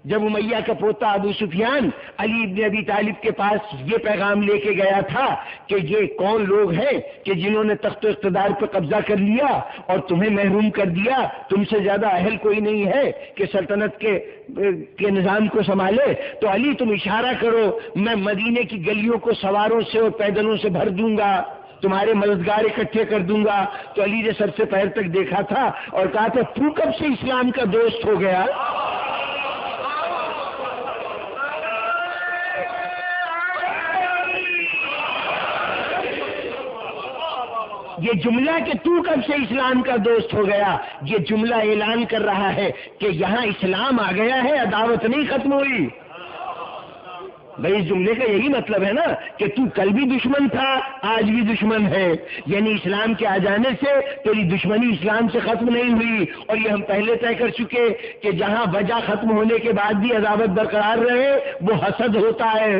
[SPEAKER 1] جب امیہ کا پوتا ابو سفیان علی ابن ابی طالب کے پاس یہ پیغام لے کے گیا تھا کہ یہ کون لوگ ہیں کہ جنہوں نے تخت و اقتدار پہ قبضہ کر لیا اور تمہیں محروم کر دیا، تم سے زیادہ اہل کوئی نہیں ہے کہ سلطنت کے نظام کو سنبھالے، تو علی تم اشارہ کرو، میں مدینے کی گلیوں کو سواروں سے اور پیدلوں سے بھر دوں گا، تمہارے مددگار اکٹھے کر دوں گا۔ تو علی نے سر سے پیر تک دیکھا تھا اور کہا تھا تو کب سے اسلام کا دوست ہو گیا؟ یہ جملہ کہ تو کب سے اسلام کا دوست ہو گیا، یہ جملہ اعلان کر رہا ہے کہ یہاں اسلام آ گیا ہے، عداوت نہیں ختم ہوئی۔ بھائی اس جملے کا یہی مطلب ہے نا کہ تو کل بھی دشمن تھا، آج بھی دشمن ہے، یعنی اسلام کے آ جانے سے تیری دشمنی اسلام سے ختم نہیں ہوئی۔ اور یہ ہم پہلے طے کر چکے کہ جہاں وجہ ختم ہونے کے بعد بھی عداوت برقرار رہے وہ حسد ہوتا ہے۔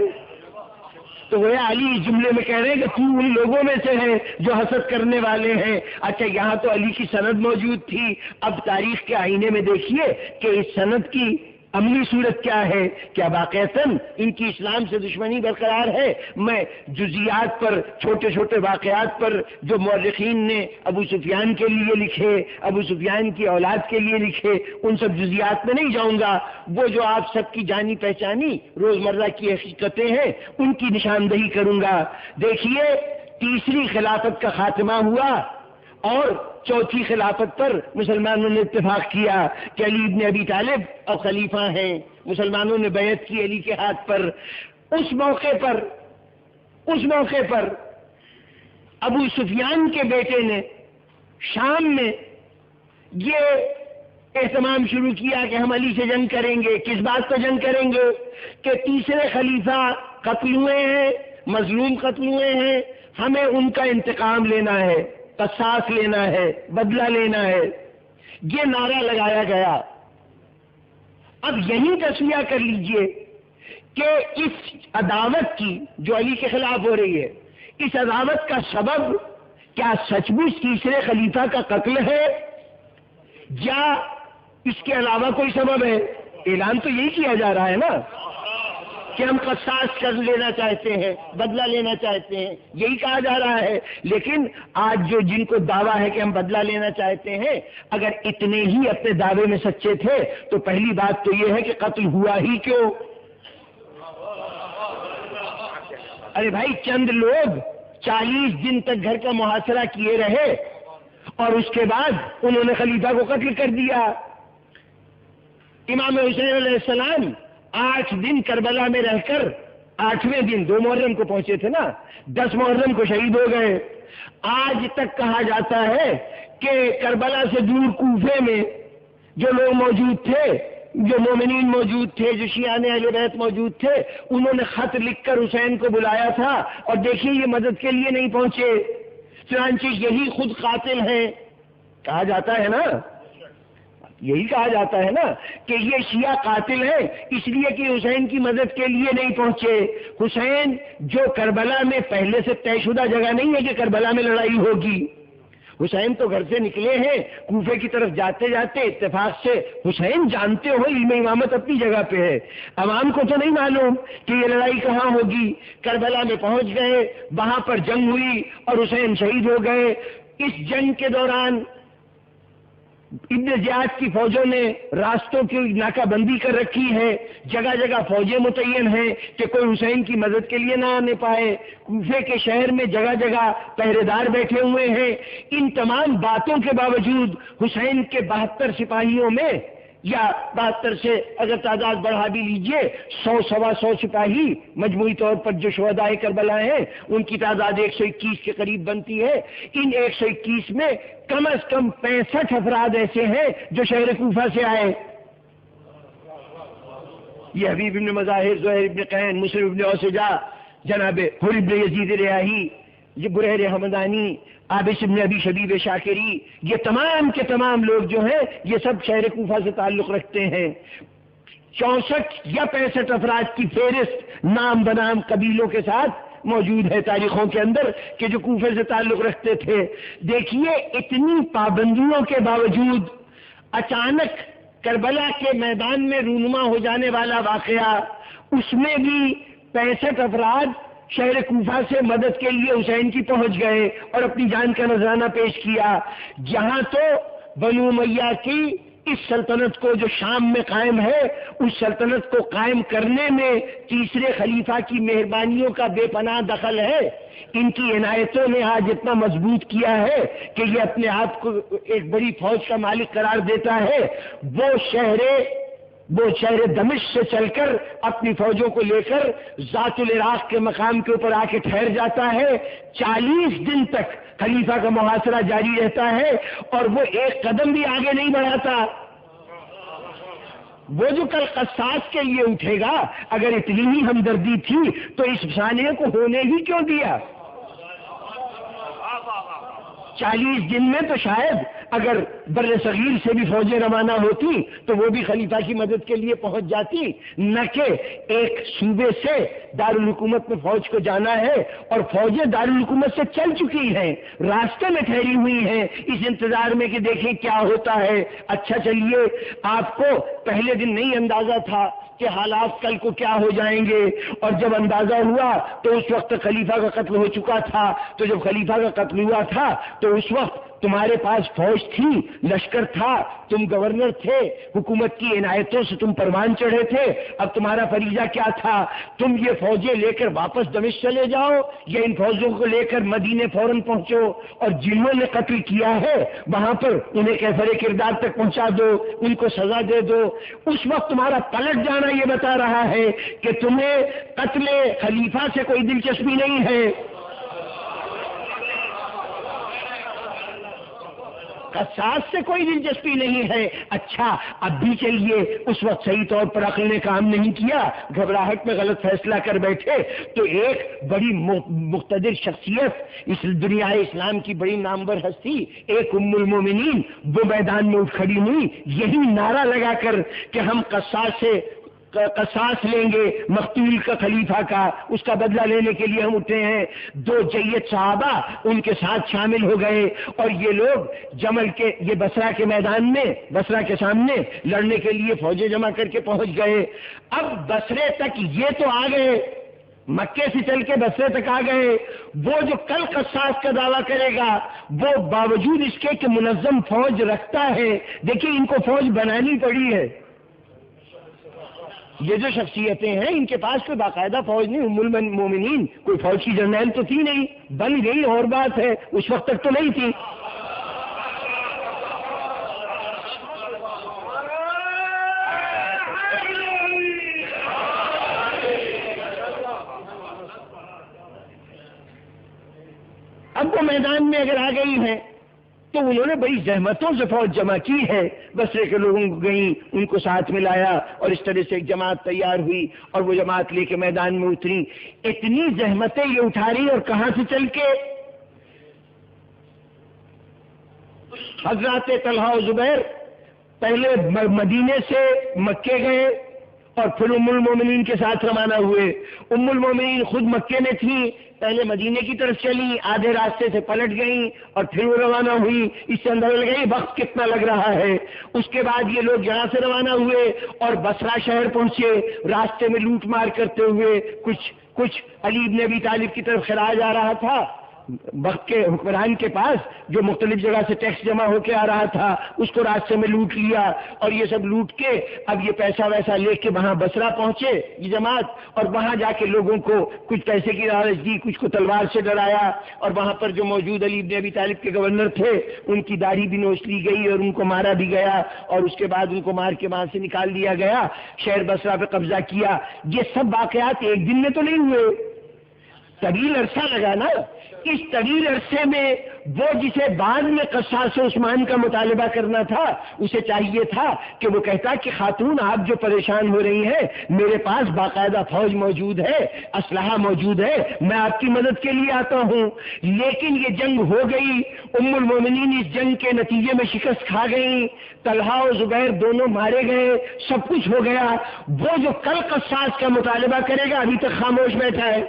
[SPEAKER 1] تو وہ علی اس جملے میں کہہ رہے ہیں کہ تو ان لوگوں میں سے ہے جو حسد کرنے والے ہیں۔ اچھا یہاں تو علی کی سند موجود تھی، اب تاریخ کے آئینے میں دیکھیے کہ اس سند کی عملی صورت کیا ہے، کیا واقعتاً ان کی اسلام سے دشمنی برقرار ہے؟ میں جزیات پر، چھوٹے چھوٹے واقعات پر جو مورخین نے ابو سفیان کے لیے لکھے، ابو سفیان کی اولاد کے لیے لکھے، ان سب جزیات میں نہیں جاؤں گا، وہ جو آپ سب کی جانی پہچانی روزمرہ کی حقیقتیں ہیں ان کی نشاندہی کروں گا۔ دیکھیے تیسری خلافت کا خاتمہ ہوا اور چوتھی خلافت پر مسلمانوں نے اتفاق کیا کہ علی ابن ابی طالب اور خلیفہ ہیں، مسلمانوں نے بیعت کی علی کے ہاتھ پر۔ اس موقع پر ابو سفیان کے بیٹے نے شام میں یہ اہتمام شروع کیا کہ ہم علی سے جنگ کریں گے۔ کس بات پر جنگ کریں گے؟ کہ تیسرے خلیفہ قتل ہوئے ہیں، مظلوم قتل ہوئے ہیں، ہمیں ان کا انتقام لینا ہے، قصاص لینا ہے، بدلہ لینا ہے، یہ نعرہ لگایا گیا۔ اب یہی تصویہ کر لیجئے کہ اس عداوت کی جو علی کے خلاف ہو رہی ہے، اس عداوت کا سبب کیا سچ مچ تیسرے خلیفہ کا قتل ہے یا اس کے علاوہ کوئی سبب ہے؟ اعلان تو یہی کیا جا رہا ہے نا کہ ہم قصاص کر لینا چاہتے ہیں، بدلہ لینا چاہتے ہیں، یہی کہا جا رہا ہے۔ لیکن آج جو جن کو دعویٰ ہے کہ ہم بدلہ لینا چاہتے ہیں، اگر اتنے ہی اپنے دعوے میں سچے تھے تو پہلی بات تو یہ ہے کہ قتل ہوا ہی کیوں؟ ارے بھائی چند لوگ 40 دن تک گھر کا محاصرہ کیے رہے اور اس کے بعد انہوں نے خلیفہ کو قتل کر دیا۔ امام حسین علیہ السلام 8 دن کربلا میں رہ کر 8ویں دن 2 محرم کو پہنچے تھے نا، 10 محرم کو شہید ہو گئے۔ آج تک کہا جاتا ہے کہ کربلا سے دور کوفے میں جو لوگ موجود تھے، جو مومنین موجود تھے، جو شیعان اہل بیت موجود تھے، انہوں نے خط لکھ کر حسین کو بلایا تھا اور دیکھیے یہ مدد کے لیے نہیں پہنچے، چنانچہ یہی خود قاتل ہیں۔ کہا جاتا ہے نا، یہی کہا جاتا ہے نا کہ یہ شیعہ قاتل ہیں اس لیے کہ حسین کی مدد کے لیے نہیں پہنچے۔ حسین جو کربلا میں پہلے سے طے شدہ جگہ نہیں ہے کہ کربلا میں لڑائی ہوگی، حسین تو گھر سے نکلے ہیں، کوفے کی طرف جاتے جاتے اتفاق سے حسین جانتے ہو علم امامت اپنی جگہ پہ ہے، عوام کو تو نہیں معلوم کہ یہ لڑائی کہاں ہوگی، کربلا میں پہنچ گئے، وہاں پر جنگ ہوئی اور حسین شہید ہو گئے۔ اس جنگ کے دوران ابن زیاد کی فوجوں نے راستوں کی ناکہ بندی کر رکھی ہے، جگہ جگہ فوجیں متعین ہیں کہ کوئی حسین کی مدد کے لیے نہ آنے پائے، کوفے کے شہر میں جگہ جگہ پہرے دار بیٹھے ہوئے ہیں۔ ان تمام باتوں کے باوجود حسین کے 72 سپاہیوں میں، یا 72 سے اگر تعداد بڑھا بھی لیجئے 100-125 سپاہی مجموعی طور پر جو شہدائے کربلا ہیں ان کی تعداد 121 کے قریب بنتی ہے۔ ان 121 میں کم از کم 65 افراد ایسے ہیں جو شہر کوفہ سے آئے۔ یہ حبیب ابن مظاہر، زہیر ابن قین، مسلم ابن اوسجا، جناب حر ابن یزید ریاحی، یہ برہر حمدانی، عابس ابن ابی شبیب شاکری، یہ تمام کے تمام لوگ جو ہیں یہ سب شہر کوفہ سے تعلق رکھتے ہیں۔ 64 یا 65 افراد کی فہرست نام بنام قبیلوں کے ساتھ موجود ہے تاریخوں کے اندر کہ جو کوفے سے تعلق رکھتے تھے۔ دیکھیے اتنی پابندیوں کے باوجود اچانک کربلا کے میدان میں رونما ہو جانے والا واقعہ، اس میں بھی 65 افراد شہر کوفہ سے مدد کے لیے حسین کی پہنچ گئے اور اپنی جان کا نذرانہ پیش کیا. جہاں تو بنو امیہ کی اس سلطنت کو جو شام میں قائم ہے، اس سلطنت کو قائم کرنے میں تیسرے خلیفہ کی مہربانیوں کا بے پناہ دخل ہے. ان کی عنایتوں نے آج اتنا مضبوط کیا ہے کہ یہ اپنے آپ کو ایک بڑی فوج کا مالک قرار دیتا ہے. وہ شہر دمشق سے چل کر اپنی فوجوں کو لے کر ذات العراق کے مقام کے اوپر آ کے ٹھہر جاتا ہے. 40 دن تک خلیفہ کا محاصرہ جاری رہتا ہے اور وہ ایک قدم بھی آگے نہیں بڑھاتا. وہ جو کل قصاص کے لیے اٹھے گا، اگر اتنی ہی ہمدردی تھی تو اس سانحے کو ہونے ہی کیوں دیا؟ 40 دن میں تو شاید اگر بر صغیر سے بھی فوجیں روانہ ہوتی تو وہ بھی خلیفہ کی مدد کے لیے پہنچ جاتی، نہ کہ ایک صوبے سے دارالحکومت میں فوج کو جانا ہے اور فوجیں دارالحکومت سے چل چکی ہیں، راستے میں ٹھہری ہوئی ہیں اس انتظار میں کہ دیکھیں کیا ہوتا ہے. اچھا چلیے، آپ کو پہلے دن نہیں اندازہ تھا کہ حالات کل کو کیا ہو جائیں گے، اور جب اندازہ ہوا تو اس وقت خلیفہ کا قتل ہو چکا تھا. تو جب خلیفہ کا قتل ہوا تھا تو اس وقت تمہارے پاس فوج تھی، لشکر تھا، تم گورنر تھے، حکومت کی عنایتوں سے تم پروان چڑھے تھے. اب تمہارا فریضہ کیا تھا؟ تم یہ فوجیں لے کر واپس دمشق چلے جاؤ یا ان فوجوں کو لے کر مدینے فوراً پہنچو اور جنہوں نے قتل کیا ہے وہاں پر انہیں کیفر کردار تک پہنچا دو، ان کو سزا دے دو. اس وقت تمہارا پلٹ جانا یہ بتا رہا ہے کہ تمہیں قتل خلیفہ سے کوئی دلچسپی نہیں ہے، قصاص سے کوئی دلچسپی نہیں ہے. اچھا، اب بھی چلیے، اس وقت صحیح طور پر عقل نے کام نہیں کیا، گھبراہٹ میں غلط فیصلہ کر بیٹھے تو ایک بڑی مقتدر شخصیت، اس دنیا اسلام کی بڑی نامور ہستی، ایک ام المومنین، وہ میدان میں اٹھ کھڑی ہوئی یہی نعرہ لگا کر کہ ہم قصاص لیں گے مقتول کا، خلیفہ کا، اس کا بدلہ لینے کے لیے ہم اٹھے ہیں. 2 جید صحابہ ان کے ساتھ شامل ہو گئے اور یہ لوگ جمل کے، یہ بصرہ کے میدان میں، بصرہ کے سامنے لڑنے کے لیے فوجیں جمع کر کے پہنچ گئے. اب بصرے تک یہ تو آ گئے، مکے سے چل کے بصرے تک آ گئے. وہ جو کل قصاص کا دعویٰ کرے گا وہ باوجود اس کے کہ منظم فوج رکھتا ہے، دیکھیے ان کو فوج بنانی پڑی ہے. یہ جو شخصیتیں ہیں ان کے پاس کوئی باقاعدہ فوج نہیں. ام المومنین کوئی فوج کی جرنیل تو تھی نہیں، بن گئی اور بات ہے، اس وقت تک تو نہیں تھی. اب وہ میدان میں اگر آ گئی ہیں تو انہوں نے بڑی زحمتوں سے فوج جمع کی ہے، بصرے کے لوگوں کو گئیں، ان کو ساتھ میں لایا اور اس طرح سے ایک جماعت تیار ہوئی اور وہ جماعت لے کے میدان میں اتری. اتنی زحمتیں یہ اٹھا رہی اور کہاں سے چل کے؟ حضرات طلحہ و زبیر پہلے مدینے سے مکے گئے اور پھر ام المومنین کے ساتھ روانہ ہوئے. ام المومنین خود مکے میں تھی، پہلے مدینے کی طرف چلی، آدھے راستے سے پلٹ گئیں اور پھر وہ روانہ ہوئی. اس سے اندازہ لگائی وقت کتنا لگ رہا ہے. اس کے بعد یہ لوگ یہاں سے روانہ ہوئے اور بصرہ شہر پہنچے، راستے میں لوٹ مار کرتے ہوئے. کچھ علی بن ابی طالب کی طرف خراج آ رہا تھا، وقت کے حکمران کے پاس جو مختلف جگہ سے ٹیکس جمع ہو کے آ رہا تھا، اس کو راستے میں لوٹ لیا اور یہ سب لوٹ کے اب یہ پیسہ ویسا لے کے وہاں بصرہ پہنچے یہ جماعت، اور وہاں جا کے لوگوں کو کچھ پیسے کی لالچ دی، کچھ کو تلوار سے ڈرایا، اور وہاں پر جو موجود علی بن ابی طالب کے گورنر تھے ان کی داڑھی بھی نوچ لی گئی اور ان کو مارا بھی گیا، اور اس کے بعد ان کو مار کے وہاں سے نکال دیا گیا، شہر بصرہ پہ قبضہ کیا. یہ سب واقعات ایک دن میں تو نہیں ہوئے، طویل عرصہ لگا نا. اس طویل عرصے میں وہ جسے بعد میں قصاص عثمان کا مطالبہ کرنا تھا اسے چاہیے تھا کہ وہ کہتا کہ خاتون آپ جو پریشان ہو رہی ہیں میرے پاس باقاعدہ فوج موجود ہے، اسلحہ موجود ہے، میں آپ کی مدد کے لیے آتا ہوں. لیکن یہ جنگ ہو گئی، ام المومنین اس جنگ کے نتیجے میں شکست کھا گئی، طلحہ و زبیر دونوں مارے گئے، سب کچھ ہو گیا. وہ جو کل قصاص کا مطالبہ کرے گا ابھی تک خاموش بیٹھا ہے.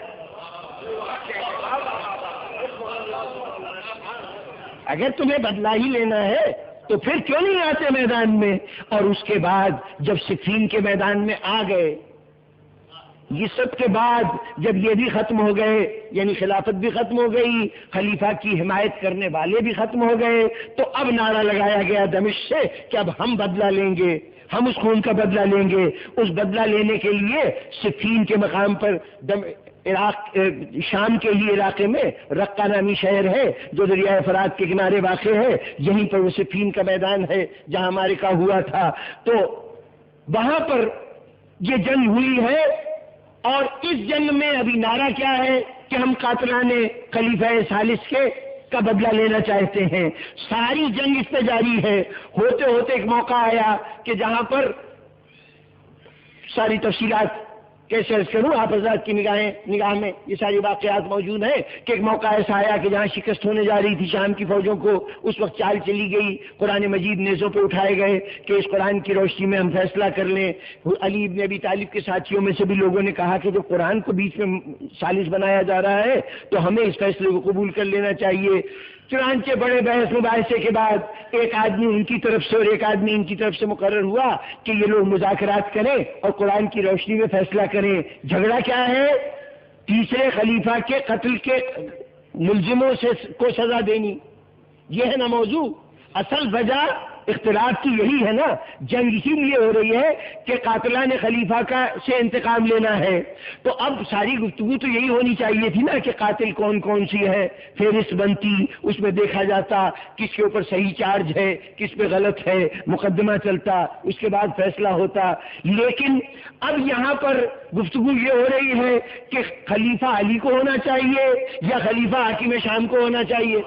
[SPEAKER 1] اگر تمہیں بدلہ ہی لینا ہے تو پھر کیوں نہیں آتے میدان میں؟ اور اس کے بعد جب صفین کے میدان میں آ گئے، یہ سب کے بعد جب یہ بھی ختم ہو گئے، یعنی خلافت بھی ختم ہو گئی، خلیفہ کی حمایت کرنے والے بھی ختم ہو گئے، تو اب نعرہ لگایا گیا دمشق سے کہ اب ہم بدلہ لیں گے، ہم اس خون کا بدلہ لیں گے۔ اس بدلہ لینے کے لیے صفین کے مقام پر عراق شام کے ہی علاقے میں رقہ نامی شہر ہے جو دریائے فرات کے کنارے واقع ہے، یہیں پر وہ صفین کا میدان ہے جہاں مارکہ ہوا تھا۔ تو وہاں پر یہ جنگ ہوئی ہے، اور اس جنگ میں ابھی نعرہ کیا ہے کہ ہم قاتلان خلیفہ ثالث کے کا بدلہ لینا چاہتے ہیں۔ ساری جنگ اس پہ جاری ہے۔ ہوتے ہوتے ایک موقع آیا کہ جہاں پر ساری تفصیلات کیسے عرض کروں، آپ حضرات کی نگاہ میں یہ ساری واقعات موجود ہیں کہ ایک موقع ایسا آیا کہ جہاں شکست ہونے جا رہی تھی شام کی فوجوں کو، اس وقت چال چلی گئی، قرآن مجید نیزوں پہ اٹھائے گئے کہ اس قرآن کی روشنی میں ہم فیصلہ کر لیں۔ علی بن ابی طالب کے ساتھیوں میں سے بھی لوگوں نے کہا کہ جو قرآن کو بیچ میں ثالث بنایا جا رہا ہے تو ہمیں اس فیصلے کو قبول کر لینا چاہیے۔ چنانچہ بڑے بحث مباحثے کے بعد ایک آدمی ان کی طرف سے اور ایک آدمی ان کی طرف سے مقرر ہوا کہ یہ لوگ مذاکرات کریں اور قرآن کی روشنی میں فیصلہ کریں۔ جھگڑا کیا ہے؟ تیسرے خلیفہ کے قتل کے ملزموں کو سزا دینی، یہ ہے نا موضوع۔ اصل وجہ اختلاف کی یہی ہے نا، جنگ اسی لیے ہو رہی ہے کہ قاتلان خلیفہ سے انتقام لینا ہے۔ تو اب ساری گفتگو تو یہی ہونی چاہیے تھی نا کہ قاتل کون کون سی ہے، فہرست بنتی، اس میں دیکھا جاتا کس کے اوپر صحیح چارج ہے، کس پہ غلط ہے، مقدمہ چلتا، اس کے بعد فیصلہ ہوتا۔ لیکن اب یہاں پر گفتگو یہ ہو رہی ہے کہ خلیفہ علی کو ہونا چاہیے یا خلیفہ حاکم شام کو ہونا چاہیے۔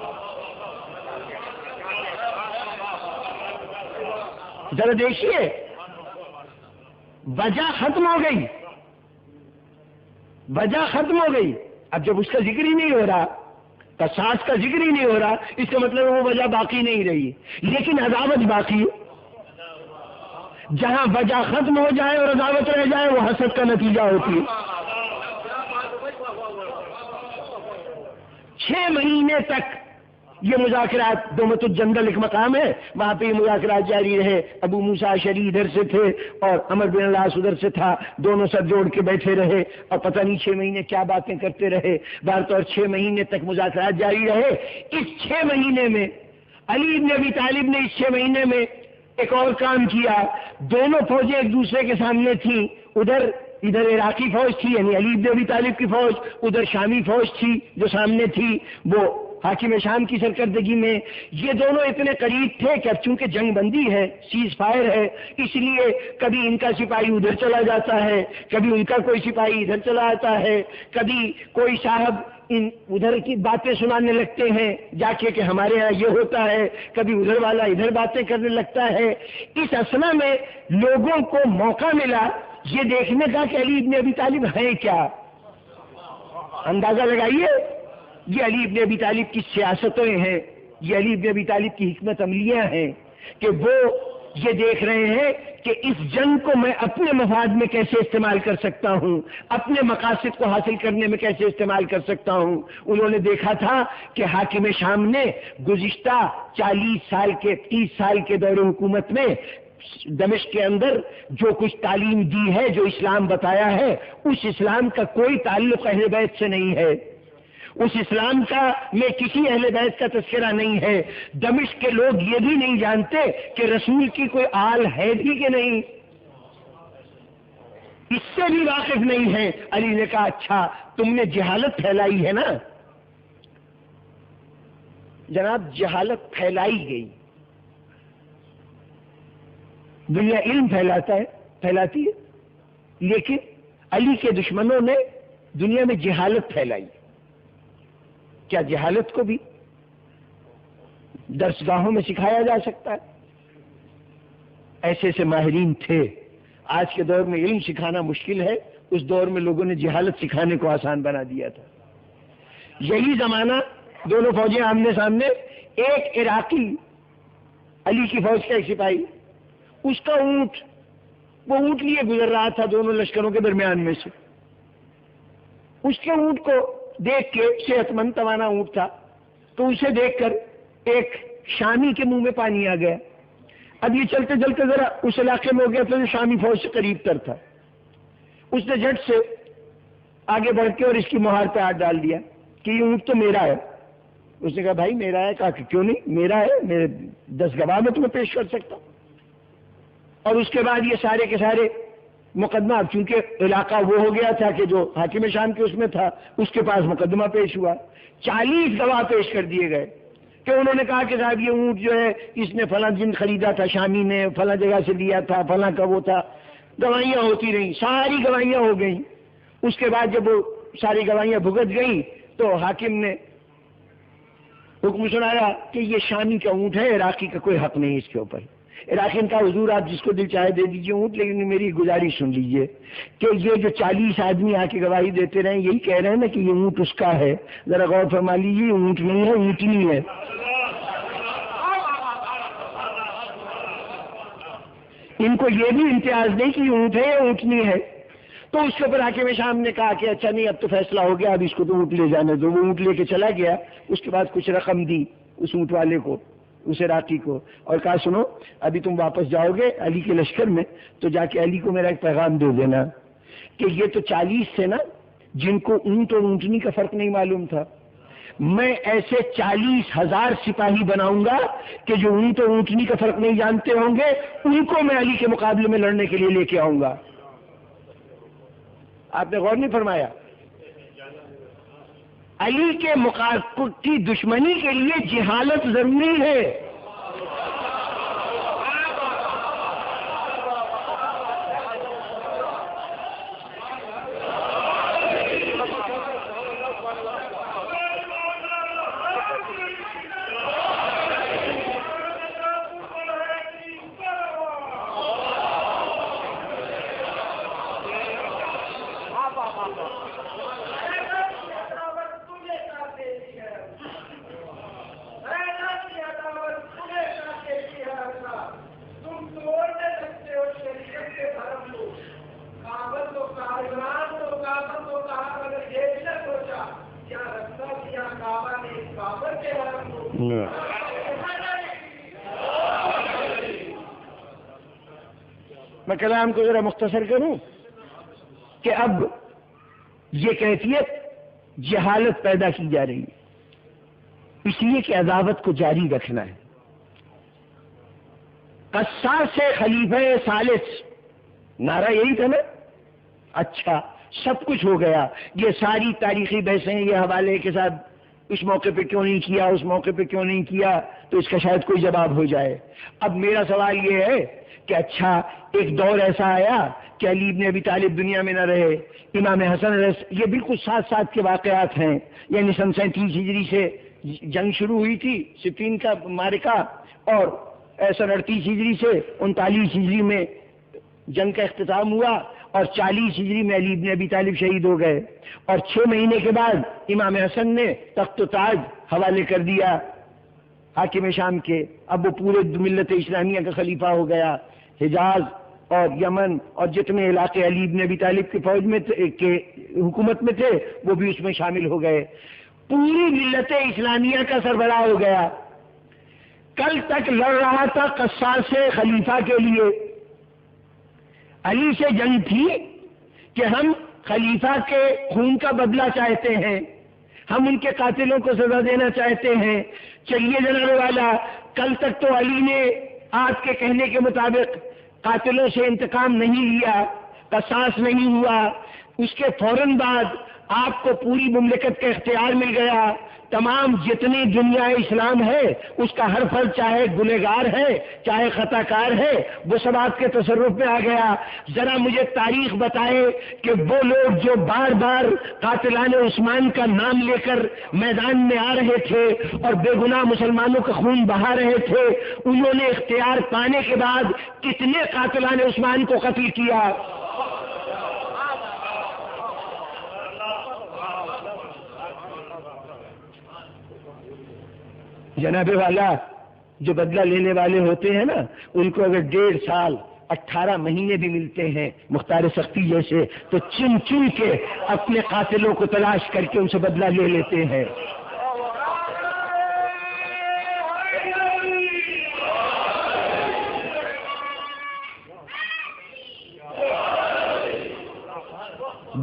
[SPEAKER 1] ذرا دیکھیے، وجہ ختم ہو گئی، وجہ ختم ہو گئی۔ اب جب اس کا ذکر ہی نہیں ہو رہا، قصاص کا ذکر ہی نہیں ہو رہا، اس کا مطلب وہ وجہ باقی نہیں رہی، لیکن عداوت باقی ہے۔ جہاں وجہ ختم ہو جائے اور عداوت رہ جائے وہ حسد کا نتیجہ ہوتی ہے۔ 6 مہینے تک یہ مذاکرات، دومت الجندل ایک مقام ہے، وہاں پہ یہ مذاکرات جاری رہے۔ ابو موسیٰ اشعری ادھر سے تھے اور عمر بن العاص ادھر سے تھا، دونوں سر جوڑ کے بیٹھے رہے اور پتہ نہیں 6 مہینے کیا باتیں کرتے رہے۔ بہرطور 6 مہینے تک مذاکرات جاری رہے۔ اس 6 مہینے میں علی بن ابی طالب نے اس 6 مہینے میں ایک اور کام کیا۔ دونوں فوجیں ایک دوسرے کے سامنے تھیں، ادھر عراقی فوج تھی یعنی علی بن ابی طالب کی فوج، ادھر شامی فوج تھی جو سامنے تھی وہ حاکم شام کی سرکردگی میں۔ یہ دونوں اتنے قریب تھے کہ اب چونکہ جنگ بندی ہے، سیز فائر ہے، اس لیے کبھی ان کا سپاہی ادھر چلا جاتا ہے، کبھی ان کا کوئی سپاہی ادھر چلا آتا ہے، کبھی کوئی صاحب ادھر کی باتیں سنانے لگتے ہیں جا کے کہ ہمارے یہاں یہ ہوتا ہے، کبھی ادھر والا ادھر باتیں کرنے لگتا ہے۔ اس اثنا میں لوگوں کو موقع ملا یہ دیکھنے کا کہ علی بن ابی طالب ہیں کیا۔ اندازہ لگائیے، یہ علی بن ابی طالب کی سیاستیں ہیں، یہ علی بن ابی طالب کی حکمت عملیاں ہیں کہ وہ یہ دیکھ رہے ہیں کہ اس جنگ کو میں اپنے مفاد میں کیسے استعمال کر سکتا ہوں، اپنے مقاصد کو حاصل کرنے میں کیسے استعمال کر سکتا ہوں۔ انہوں نے دیکھا تھا کہ حاکم شام نے گزشتہ 30 سال کے دور حکومت میں دمشق کے اندر جو کچھ تعلیم دی ہے، جو اسلام بتایا ہے، اس اسلام کا کوئی تعلق اہل بیت سے نہیں ہے، اس اسلام کا میں کسی اہل بیت کا تذکرہ نہیں ہے۔ دمشق کے لوگ یہ بھی نہیں جانتے کہ رسول کی کوئی آل ہے بھی کہ نہیں، اس سے بھی واقف نہیں ہے۔ علی نے کہا اچھا تم نے جہالت پھیلائی ہے نا۔ جناب جہالت پھیلائی گئی، دنیا علم پھیلاتی ہے، لیکن علی کے دشمنوں نے دنیا میں جہالت پھیلائی۔ کیا جہالت کو بھی درسگاہوں میں سکھایا جا سکتا ہے؟ ایسے ایسے ماہرین تھے۔ آج کے دور میں علم سکھانا مشکل ہے، اس دور میں لوگوں نے جہالت سکھانے کو آسان بنا دیا تھا۔ یہی زمانہ، دونوں فوجیں آمنے سامنے، ایک عراقی علی کی فوج کا ایک سپاہی، اس کا اونٹ، وہ اونٹ لیے گزر رہا تھا دونوں لشکروں کے درمیان میں سے۔ اس کے اونٹ کو دیکھ کے، صحت مند توانا اونٹ تھا، تو اسے دیکھ کر ایک شامی کے منہ میں پانی آ گیا اب یہ چلتے چلتے ذرا اس علاقے میں ہو گیا تھا جو شامی فوج سے قریب تر تھا. اس نے جھٹ سے آگے بڑھ کے اور اس کی مہار پہ ہاتھ ڈال دیا کہ یہ اونٹ تو میرا ہے. اس نے کہا بھائی میرا ہے. کہا کہ کیوں نہیں, میرا ہے, میرے 10 گواہ میں تمہیں پیش کر سکتا ہوں. اور اس کے بعد یہ سارے کے سارے مقدمہ, اب چونکہ علاقہ وہ ہو گیا تھا کہ جو حاکم شام کے اس میں تھا, اس کے پاس مقدمہ پیش ہوا. 40 گواہ پیش کر دیے گئے کہ انہوں نے کہا کہ صاحب یہ اونٹ جو ہے اس نے فلاں دن خریدا تھا, شامی نے فلاں جگہ سے لیا تھا, فلاں کا وہ تھا. گواہیاں ہوتی رہیں, ساری گواہیاں ہو گئیں. اس کے بعد جب وہ ساری گواہیاں بھگت گئیں تو حاکم نے حکم سنایا کہ یہ شامی کا اونٹ ہے, عراقی کا کوئی حق نہیں اس کے اوپر. عراقی نے کہا حضور آپ جس کو دل چاہے دے دیجیے اونٹ, لیکن میری گزارش سن لیجیے کہ یہ جو 40 آدمی آ کے گواہی دیتے رہے یہی کہہ رہے ہیں نا کہ یہ اونٹ اس کا ہے. ذرا غور فرما لیجیے, اونٹ نہیں ہے, اونٹنی ہے. ان کو یہ بھی امتیاز نہیں کہ یہ اونٹ ہے یا اونٹنی ہے. تو اس کے اوپر حاکم شام نے کہا کہ اچھا نہیں اب تو فیصلہ ہو گیا, اب اس کو تو اونٹ لے جانے دو. وہ اونٹ لے کے چلا گیا. اس کے بعد کچھ رقم دی اس اونٹ والے کو, اس عراقی کو, اور کہا سنو ابھی تم واپس جاؤ گے علی کے لشکر میں تو جا کے علی کو میرا ایک پیغام دے دینا کہ یہ تو 40 تھے نا جن کو اونٹ اور اونٹنی کا فرق نہیں معلوم تھا, میں ایسے 40,000 سپاہی بناؤں گا کہ جو اونٹ اور اونٹنی کا فرق نہیں جانتے ہوں گے, ان کو میں علی کے مقابلے میں لڑنے کے لیے لے کے آؤں گا. آپ نے غور نہیں فرمایا, علی کے مقابلے کی دشمنی کے لیے جہالت ضروری ہے. میں کلام کو ذرا مختصر کروں کہ اب یہ کیفیت جہالت پیدا کی جا رہی ہے اس لیے کہ عداوت کو جاری رکھنا ہے. قصاص خلیفہ ثالث نعرہ یہی تھا نا. اچھا سب کچھ ہو گیا, یہ ساری تاریخی بحثیں یہ حوالے کے ساتھ اس موقع پہ کیوں نہیں کیا, اس موقع پہ کیوں نہیں کیا, تو اس کا شاید کوئی جواب ہو جائے. اب میرا سوال یہ ہے کہ اچھا ایک دور ایسا آیا کہ علی ابن ابی طالب دنیا میں نہ رہے, امام حسن یہ بالکل ساتھ ساتھ کے واقعات ہیں. یعنی سن 37 ہجری سے جنگ شروع ہوئی تھی, صفین کا معرکہ, اور سن 38 ہجری سے 39 ہجری میں جنگ کا اختتام ہوا, اور 40 ہجری میں علی ابن ابی طالب شہید ہو گئے, اور 6 مہینے کے بعد امام حسن نے تخت و تاج حوالے کر دیا حاکم شام کے. اب وہ پورے ملت اسلامیہ کا خلیفہ ہو گیا. حجاز اور یمن اور جتنے علاقے علی ابن ابی طالب کی فوج میں کے حکومت میں تھے وہ بھی اس میں شامل ہو گئے. پوری ملت اسلامیہ کا سربراہ ہو گیا. کل تک لڑ رہا تھا قصاص خلیفہ کے لیے. علی سے جنگ تھی کہ ہم خلیفہ کے خون کا بدلہ چاہتے ہیں, ہم ان کے قاتلوں کو سزا دینا چاہتے ہیں. چلیے جناب والا, کل تک تو علی نے آپ کے کہنے کے مطابق قاتلوں سے انتقام نہیں لیا, قصاص نہیں ہوا. اس کے فوراً بعد آپ کو پوری مملکت کا اختیار مل گیا. تمام جتنی دنیا اسلام ہے اس کا ہر فرد چاہے گنہگار ہے چاہے خطا کار ہے وہ سب آپ کے تصرف میں آ گیا. ذرا مجھے تاریخ بتائے کہ وہ لوگ جو بار بار قاتلان عثمان کا نام لے کر میدان میں آ رہے تھے اور بے گناہ مسلمانوں کا خون بہا رہے تھے, انہوں نے اختیار پانے کے بعد کتنے قاتلان عثمان کو قتل کیا؟ جناب والا, جو بدلہ لینے والے ہوتے ہیں نا ان کو اگر 1.5 سال 18 مہینے بھی ملتے ہیں مختار سختی جیسے, تو چن چن کے اپنے قاتلوں کو تلاش کر کے ان سے بدلہ لے لیتے ہیں.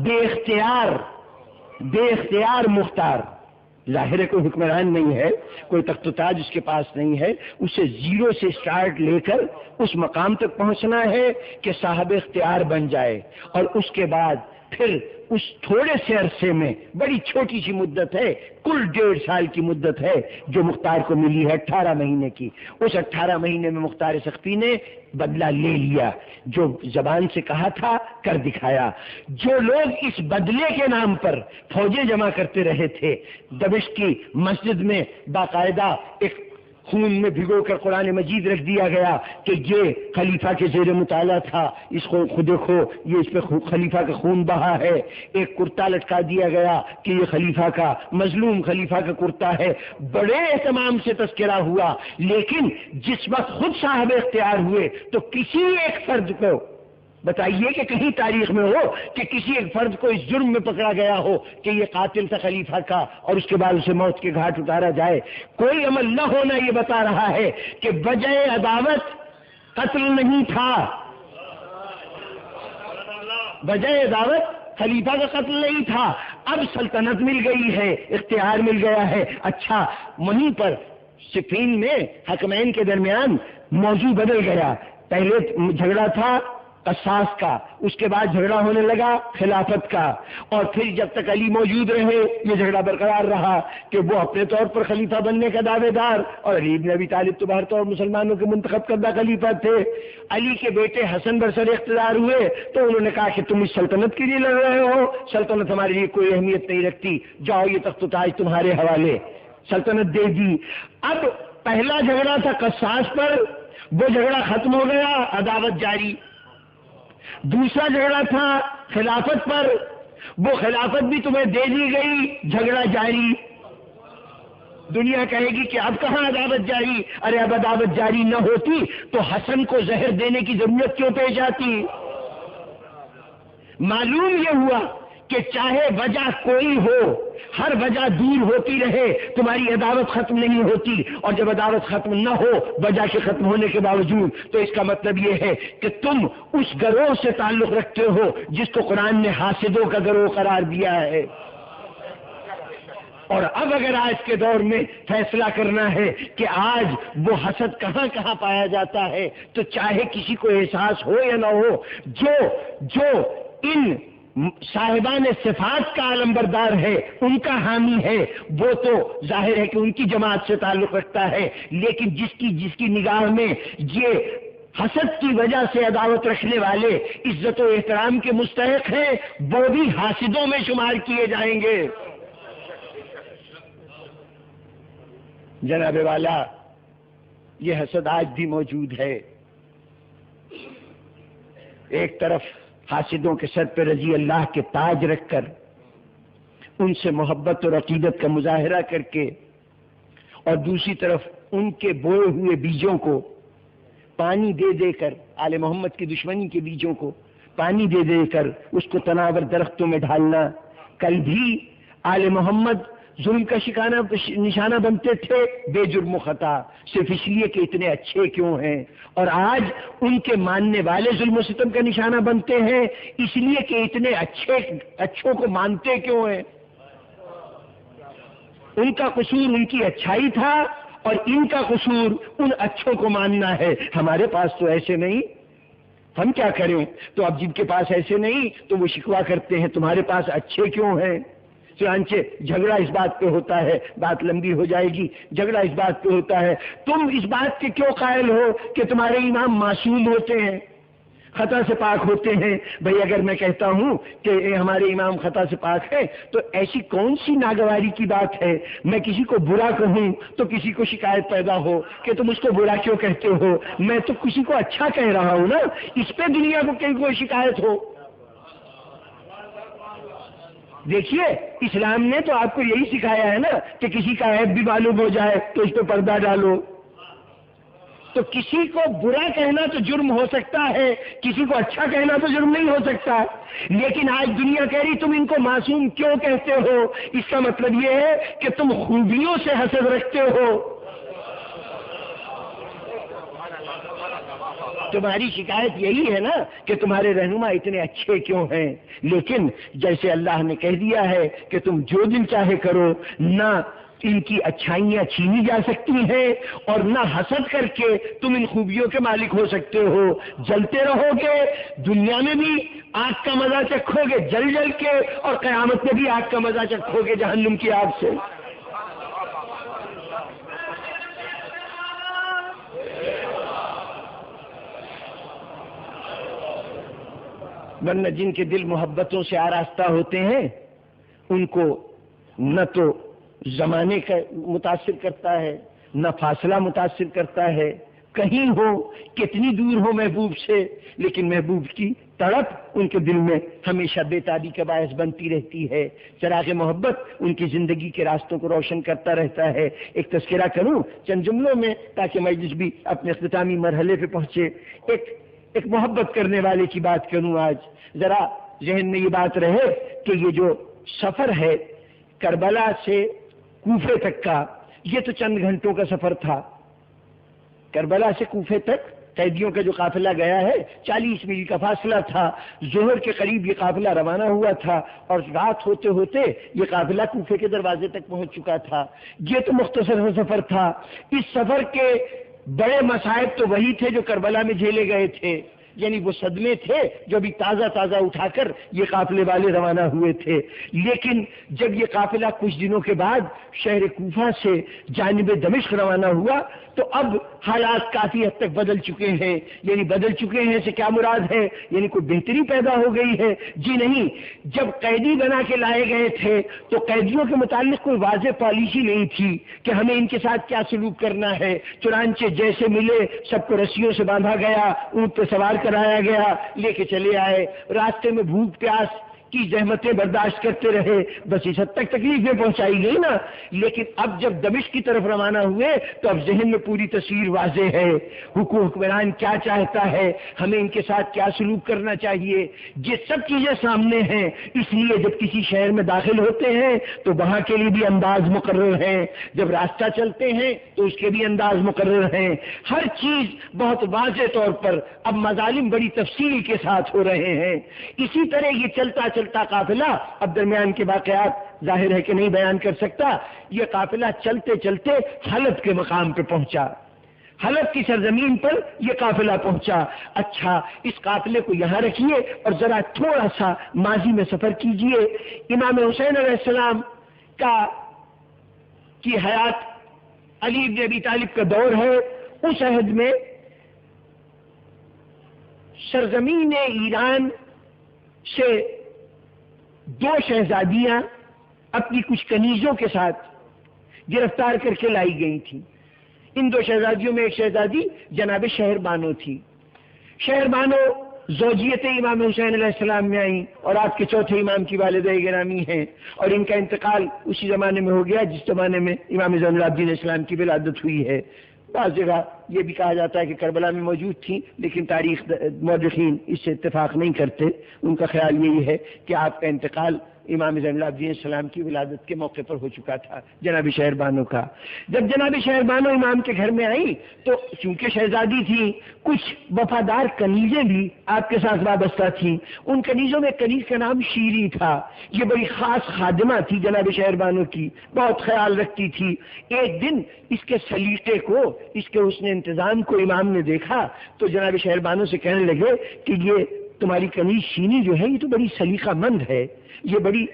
[SPEAKER 1] بے اختیار مختار. ظاہر ہے کوئی حکمران نہیں ہے، کوئی تخت و تاج اس کے پاس نہیں ہے، اسے زیرو سے سٹارٹ لے کر اس مقام تک پہنچنا ہے کہ صاحب اختیار بن جائے، اور اس کے بعد پھر اس تھوڑے سے عرصے میں، بڑی چھوٹی سی مدت ہے، کل 1.5 سال کی مدت ہے جو مختار کو ملی ہے 18 مہینے کی. اس 18 مہینے میں مختار سختی نے بدلہ لے لیا، جو زبان سے کہا تھا کر دکھایا. جو لوگ اس بدلے کے نام پر فوجیں جمع کرتے رہے تھے، دمشق کی مسجد میں باقاعدہ ایک خون میں بھگو کر قرآن مجید رکھ دیا گیا کہ یہ خلیفہ کے زیر مطالعہ تھا، اس کو خود دیکھو یہ اس پہ خلیفہ کا خون بہا ہے. ایک کرتا لٹکا دیا گیا کہ یہ خلیفہ کا، مظلوم خلیفہ کا کرتا ہے. بڑے اہتمام سے تذکرہ ہوا، لیکن جس وقت خود صاحب اختیار ہوئے تو کسی ایک فرد کو بتائیے کہ کہیں تاریخ میں ہو کہ کسی ایک فرد کو اس جرم میں پکڑا گیا ہو کہ یہ قاتل تھا خلیفہ کا اور اس کے بعد اسے موت کے گھاٹ اتارا جائے. کوئی عمل نہ ہونا یہ بتا رہا ہے کہ وجہ عداوت قتل نہیں تھا، وجہ عداوت خلیفہ کا قتل نہیں تھا. اب سلطنت مل گئی ہے، اختیار مل گیا ہے. اچھا، وہیں پر صفین میں حکمین کے درمیان موضوع بدل گیا. پہلے جھگڑا تھا قصاص کا، اس کے بعد جھگڑا ہونے لگا خلافت کا، اور پھر جب تک علی موجود رہے یہ جھگڑا برقرار رہا کہ وہ اپنے طور پر خلیفہ بننے کا دعوے دار، اور علی بن ابی طالب تو بہر طور مسلمانوں کے منتخب کردہ خلیفہ تھے. علی کے بیٹے حسن برسر اقتدار ہوئے تو انہوں نے کہا کہ تم اس سلطنت کے لیے لڑ رہے ہو، سلطنت ہمارے لیے کوئی اہمیت نہیں رکھتی، جاؤ یہ تخت و تاج تمہارے حوالے. سلطنت دے دی. اب پہلا جھگڑا تھا قصاص پر، وہ جھگڑا ختم ہو گیا، عداوت جاری. دوسرا جھگڑا تھا خلافت پر، وہ خلافت بھی تمہیں دے دی گئی، جھگڑا جاری. دنیا کہے گی کہ اب کہاں عداوت جاری؟ ارے اب عداوت جاری نہ ہوتی تو حسن کو زہر دینے کی ضرورت کیوں پیش آتی؟ معلوم یہ ہوا کہ چاہے وجہ کوئی ہو، ہر وجہ دور ہوتی رہے، تمہاری عداوت ختم نہیں ہوتی. اور جب عداوت ختم نہ ہو وجہ کے ختم ہونے کے باوجود، تو اس کا مطلب یہ ہے کہ تم اس گروہ سے تعلق رکھتے ہو جس کو قرآن نے حاسدوں کا گروہ قرار دیا ہے. اور اب اگر آج کے دور میں فیصلہ کرنا ہے کہ آج وہ حسد کہاں کہاں پایا جاتا ہے، تو چاہے کسی کو احساس ہو یا نہ ہو، جو ان صاحبان صفات کا علمبردار ہے، ان کا حامی ہے، وہ تو ظاہر ہے کہ ان کی جماعت سے تعلق رکھتا ہے. لیکن جس کی نگاہ میں یہ حسد کی وجہ سے عداوت رکھنے والے عزت و احترام کے مستحق ہیں، وہ بھی حاسدوں میں شمار کیے جائیں گے. جناب والا، یہ حسد آج بھی موجود ہے. ایک طرف حاسدوں کے سر پہ رضی اللہ کے تاج رکھ کر، ان سے محبت اور عقیدت کا مظاہرہ کر کے، اور دوسری طرف ان کے بوئے ہوئے بیجوں کو پانی دے دے کر، آل محمد کی دشمنی کے بیجوں کو پانی دے دے کر اس کو تناور درختوں میں ڈھالنا. کل بھی آل محمد ظلم کا نشانہ بنتے تھے بے جرم و خطا، صرف اس لیے کہ اتنے اچھے کیوں ہیں، اور آج ان کے ماننے والے ظلم و ستم کا نشانہ بنتے ہیں اس لیے کہ اتنے اچھوں کو مانتے کیوں ہیں. ان کا قصور ان کی اچھائی تھا اور ان کا قصور ان اچھوں کو ماننا ہے. ہمارے پاس تو ایسے نہیں، ہم کیا کریں؟ تو اب جن کے پاس ایسے نہیں تو وہ شکوہ کرتے ہیں تمہارے پاس اچھے کیوں ہیں. چنانچہ جھگڑا اس بات پہ ہوتا ہے، بات لمبی ہو جائے گی، جھگڑا اس بات پہ ہوتا ہے تم اس بات کے کیوں قائل ہو کہ تمہارے امام معصوم ہوتے ہیں، خطا سے پاک ہوتے ہیں. بھئی اگر میں کہتا ہوں کہ ہمارے امام خطا سے پاک ہیں تو ایسی کون سی ناگواری کی بات ہے میں کسی کو برا کہوں تو کسی کو شکایت پیدا ہو کہ تم اس کو برا کیوں کہتے ہو؟ میں تو کسی کو اچھا کہہ رہا ہوں نا، اس پہ دنیا کو کہیں کوئی شکایت ہو. دیکھیے اسلام نے تو آپ کو یہی سکھایا ہے نا کہ کسی کا عیب بھی معلوم ہو جائے تو اس پہ پردہ ڈالو. تو کسی کو برا کہنا تو جرم ہو سکتا ہے، کسی کو اچھا کہنا تو جرم نہیں ہو سکتا. لیکن آج دنیا کہہ رہی تم ان کو معصوم کیوں کہتے ہو؟ اس کا مطلب یہ ہے کہ تم خوبیوں سے حسد رکھتے ہو. تمہاری شکایت یہی ہے نا کہ تمہارے رہنما اتنے اچھے کیوں ہیں، لیکن جیسے اللہ نے کہہ دیا ہے کہ تم جو دل چاہے کرو، نہ ان کی اچھائیاں چھینی جا سکتی ہیں اور نہ حسد کر کے تم ان خوبیوں کے مالک ہو سکتے ہو۔ جلتے رہو گے، دنیا میں بھی آگ کا مزہ چکھو گے جل جل کے، اور قیامت میں بھی آگ کا مزہ چکھو گے جہنم کی آگ سے۔ ورنہ جن کے دل محبتوں سے آراستہ ہوتے ہیں ان کو نہ تو زمانے کا متاثر کرتا ہے، نہ فاصلہ متاثر کرتا ہے، کہیں ہو کتنی دور ہو محبوب سے، لیکن محبوب کی تڑپ ان کے دل میں ہمیشہ بیتابی کا باعث بنتی رہتی ہے۔ چراغ محبت ان کی زندگی کے راستوں کو روشن کرتا رہتا ہے۔ ایک تذکرہ کروں چند جملوں میں تاکہ مجلس بھی اپنے اختتامی مرحلے پہ پہنچے۔ ایک محبت کرنے والے کی بات کروں آج، ذرا ذہن میں یہ بات رہے کہ یہ جو سفر ہے کربلا سے کوفے تک کا، یہ تو چند گھنٹوں کا سفر تھا۔ کربلا سے کوفے تک قیدیوں کا جو قافلہ گیا ہے 40 میل کا فاصلہ تھا۔ ظہر کے قریب یہ قافلہ روانہ ہوا تھا اور رات ہوتے ہوتے یہ قافلہ کوفے کے دروازے تک پہنچ چکا تھا۔ یہ تو مختصر سا سفر تھا۔ اس سفر کے بڑے مصائب تو وہی تھے جو کربلا میں جھیلے گئے تھے، یعنی وہ صدمے تھے جو ابھی تازہ تازہ اٹھا کر یہ قافلے والے روانہ ہوئے تھے۔ لیکن جب یہ قافلہ کچھ دنوں کے بعد شہر کوفہ سے جانب دمشق روانہ ہوا تو اب حالات کافی حد تک بدل چکے ہیں۔ یعنی بدل چکے ہیں سے کیا مراد ہے؟ یعنی کوئی بہتری پیدا ہو گئی ہے؟ جی نہیں، جب قیدی بنا کے لائے گئے تھے تو قیدیوں کے متعلق کوئی واضح پالیسی نہیں تھی کہ ہمیں ان کے ساتھ کیا سلوک کرنا ہے۔ چنانچہ جیسے ملے سب کو رسیوں سے باندھا گیا، اونٹ پہ سوار کرایا گیا، لے کے چلے آئے، راستے میں بھوک پیاس کی زحمتیں برداشت کرتے رہے، بس اس حد تک تکلیفیں پہنچائی گئی نا۔ لیکن اب جب دمشق کی طرف روانہ ہوئے تو اب ذہن میں پوری تصویر واضح ہے، حکمران کیا چاہتا ہے، ہمیں ان کے ساتھ کیا سلوک کرنا چاہیے، یہ سب چیزیں سامنے ہیں۔ اس لیے جب کسی شہر میں داخل ہوتے ہیں تو وہاں کے لیے بھی انداز مقرر ہیں، جب راستہ چلتے ہیں تو اس کے بھی انداز مقرر ہیں۔ ہر چیز بہت واضح طور پر اب مظالم بڑی تفصیل کے ساتھ ہو رہے ہیں۔ اسی طرح یہ چلتا قافلہ، اب درمیان کے واقعات ظاہر ہے کہ نہیں بیان کر سکتا، یہ قافلہ چلتے چلتے حلب کے مقام پہ پہنچا۔ حلب کی سرزمین پر یہ قافلہ پہنچا۔ اچھا، اس قافلے کو یہاں رکھیے اور ذرا تھوڑا سا ماضی میں سفر کیجئے۔ امام حسین علیہ السلام کی حیات علی بن ابی طالب کا دور ہے۔ اس عہد میں سرزمین ایران سے 2 شہزادیاں اپنی کچھ کنیزوں کے ساتھ گرفتار کر کے لائی گئی تھیں۔ ان 2 شہزادیوں میں ایک شہزادی جناب شہر بانو تھی۔ شہر بانو زوجیت امام حسین علیہ السلام میں آئیں اور آپ کے چوتھے امام کی والدہ گرامی ہیں، اور ان کا انتقال اسی زمانے میں ہو گیا جس زمانے میں امام زین العابدین اسلام کی ولادت ہوئی ہے۔ بعض جگہ یہ بھی کہا جاتا ہے کہ کربلا میں موجود تھیں، لیکن تاریخ مورخین اس سے اتفاق نہیں کرتے۔ ان کا خیال یہی ہے کہ آپ کا انتقال امام زین العابدین السلام کی ولادت کے موقع پر ہو چکا تھا، جناب شہر بانو کا۔ جب جناب شہر بانو امام کے گھر میں آئی تو چونکہ شہزادی تھی، کچھ وفادار کنیزیں بھی آپ کے ساتھ وابستہ تھیں۔ ان کنیزوں میں کنیز کا نام شیری تھا۔ یہ بڑی خاص خادمہ تھی جناب شہر بانو کی، بہت خیال رکھتی تھی۔ ایک دن اس کے سلیقے کو، اس کے حسن انتظام کو امام نے دیکھا تو جناب شہر بانو سے کہنے لگے کہ یہ تمہاری کنیز شینی جو ہے یہ تو بڑی سلیقہ مند ہے، یہ بڑی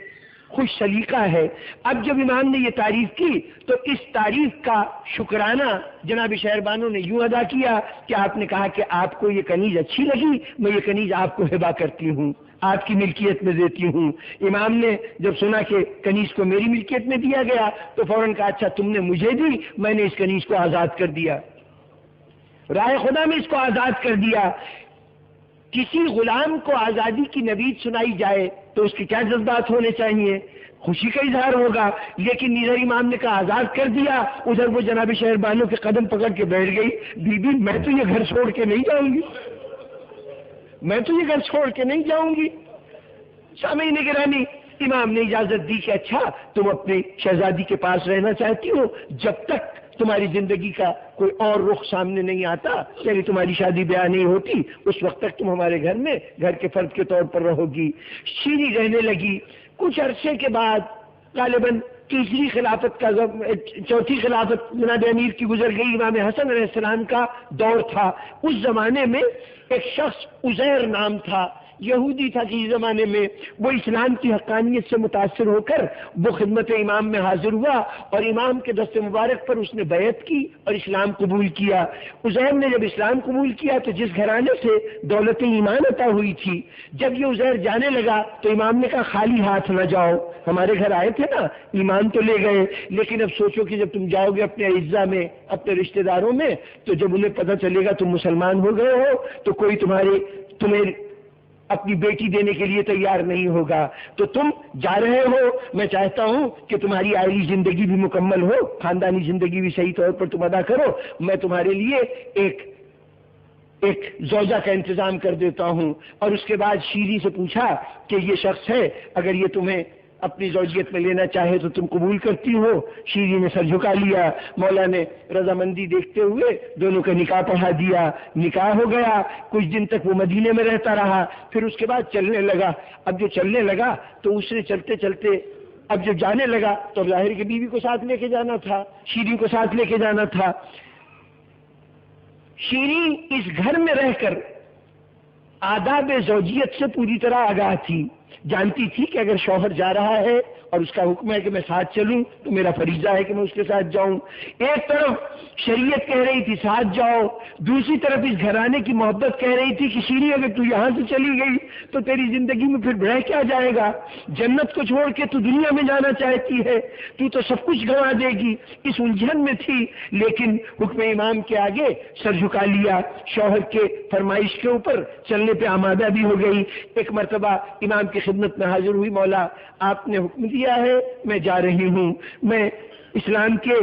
[SPEAKER 1] خوش سلیقہ ہے۔ اب جب امام نے یہ تعریف کی تو اس تعریف کا شکرانہ جناب شہر بانو نے یوں ادا کیا کہ آپ نے کہا کہ آپ کو یہ کنیز اچھی لگی، میں یہ کنیز آپ کو ہبہ کرتی ہوں، آپ کی ملکیت میں دیتی ہوں۔ امام نے جب سنا کہ کنیز کو میری ملکیت میں دیا گیا تو فوراً کہا اچھا تم نے مجھے دی، میں نے اس کنیز کو آزاد کر دیا، راہ خدا میں اس کو آزاد کر دیا۔ کسی غلام کو آزادی کی نوید سنائی جائے تو اس کے کیا جذبات ہونے چاہیے؟ خوشی کا اظہار ہوگا، لیکن ادھر امام نے کہا آزاد کر دیا، ادھر وہ جناب شہر بانو کے قدم پکڑ کے بیٹھ گئی، بی بی میں تو یہ گھر چھوڑ کے نہیں جاؤں گی، میں تو یہ گھر چھوڑ کے نہیں جاؤں گی۔ سامعین گرامی، امام نے اجازت دی کہ اچھا تم اپنی شہزادی کے پاس رہنا چاہتی ہو، جب تک تمہاری زندگی کا کوئی اور رخ سامنے نہیں آتا، یعنی تمہاری شادی بیاہ نہیں ہوتی، اس وقت تک تم ہمارے گھر میں گھر کے فرد کے طور پر رہو گی۔ شیریں رہنے لگی۔ کچھ عرصے کے بعد غالباً تیسری خلافت کا چوتھی خلافت جناب امیر کی گزر گئی، امام حسن علیہ السلام کا دور تھا۔ اس زمانے میں ایک شخص عزیر نام تھا، یہودی تھا کسی زمانے میں، وہ اسلام کی حقانیت سے متاثر ہو کر وہ خدمت امام میں حاضر ہوا اور امام کے دست مبارک پر اس نے بیعت کی اور اسلام قبول کیا۔ عزیر نے جب اسلام قبول کیا تو جس گھرانے سے دولت ایمان عطا ہوئی تھی، جب یہ عزیر جانے لگا تو امام نے کہا خالی ہاتھ نہ جاؤ، ہمارے گھر آئے تھے نا، ایمان تو لے گئے، لیکن اب سوچو کہ جب تم جاؤ گے اپنے اعزا میں، اپنے رشتہ داروں میں، تو جب انہیں پتہ چلے گا تم مسلمان ہو گئے ہو تو کوئی تمہیں اپنی بیٹی دینے کے لیے تیار نہیں ہوگا، تو تم جا رہے ہو، میں چاہتا ہوں کہ تمہاری عائلی زندگی بھی مکمل ہو، خاندانی زندگی بھی صحیح طور پر تم ادا کرو، میں تمہارے لیے ایک زوجہ کا انتظام کر دیتا ہوں۔ اور اس کے بعد شیریں سے پوچھا کہ یہ شخص ہے، اگر یہ تمہیں اپنی زوجیت میں لینا چاہے تو تم قبول کرتی ہو؟ شیریں نے سر جھکا لیا۔ مولا نے رضامندی دیکھتے ہوئے دونوں کا نکاح پڑھا دیا، نکاح ہو گیا۔ کچھ دن تک وہ مدینے میں رہتا رہا، پھر اس کے بعد چلنے لگا۔ اب جو چلنے لگا تو اس نے چلتے چلتے اب جب جانے لگا تو ظاہر کہ بیوی کو ساتھ لے کے جانا تھا، شیریں کو ساتھ لے کے جانا تھا۔ شیریں اس گھر میں رہ کر آداب زوجیت سے پوری طرح آگاہ تھی، جانتی تھی کہ اگر شوہر جا رہا ہے اور اس کا حکم ہے کہ میں ساتھ چلوں تو میرا فریضہ ہے کہ میں اس کے ساتھ جاؤں۔ ایک طرف شریعت کہہ رہی تھی ساتھ جاؤ، دوسری طرف اس گھرانے کی محبت کہہ رہی تھی کہ شیریں اگر تو یہاں سے چلی گئی تو تیری زندگی میں پھر رہ کیا جائے گا، جنت کو چھوڑ کے تو دنیا میں جانا چاہتی ہے، تو سب کچھ گنوا دے گی۔ اس الجھن میں تھی، لیکن حکم امام کے آگے سر جھکا لیا، شوہر کے فرمائش کے اوپر چلنے پہ آمادہ بھی ہو گئی۔ ایک مرتبہ امام کی خدمت میں حاضر ہوئی، مولا آپ نے حکم دیا ہے، میں جا رہی ہوں، میں اسلام کے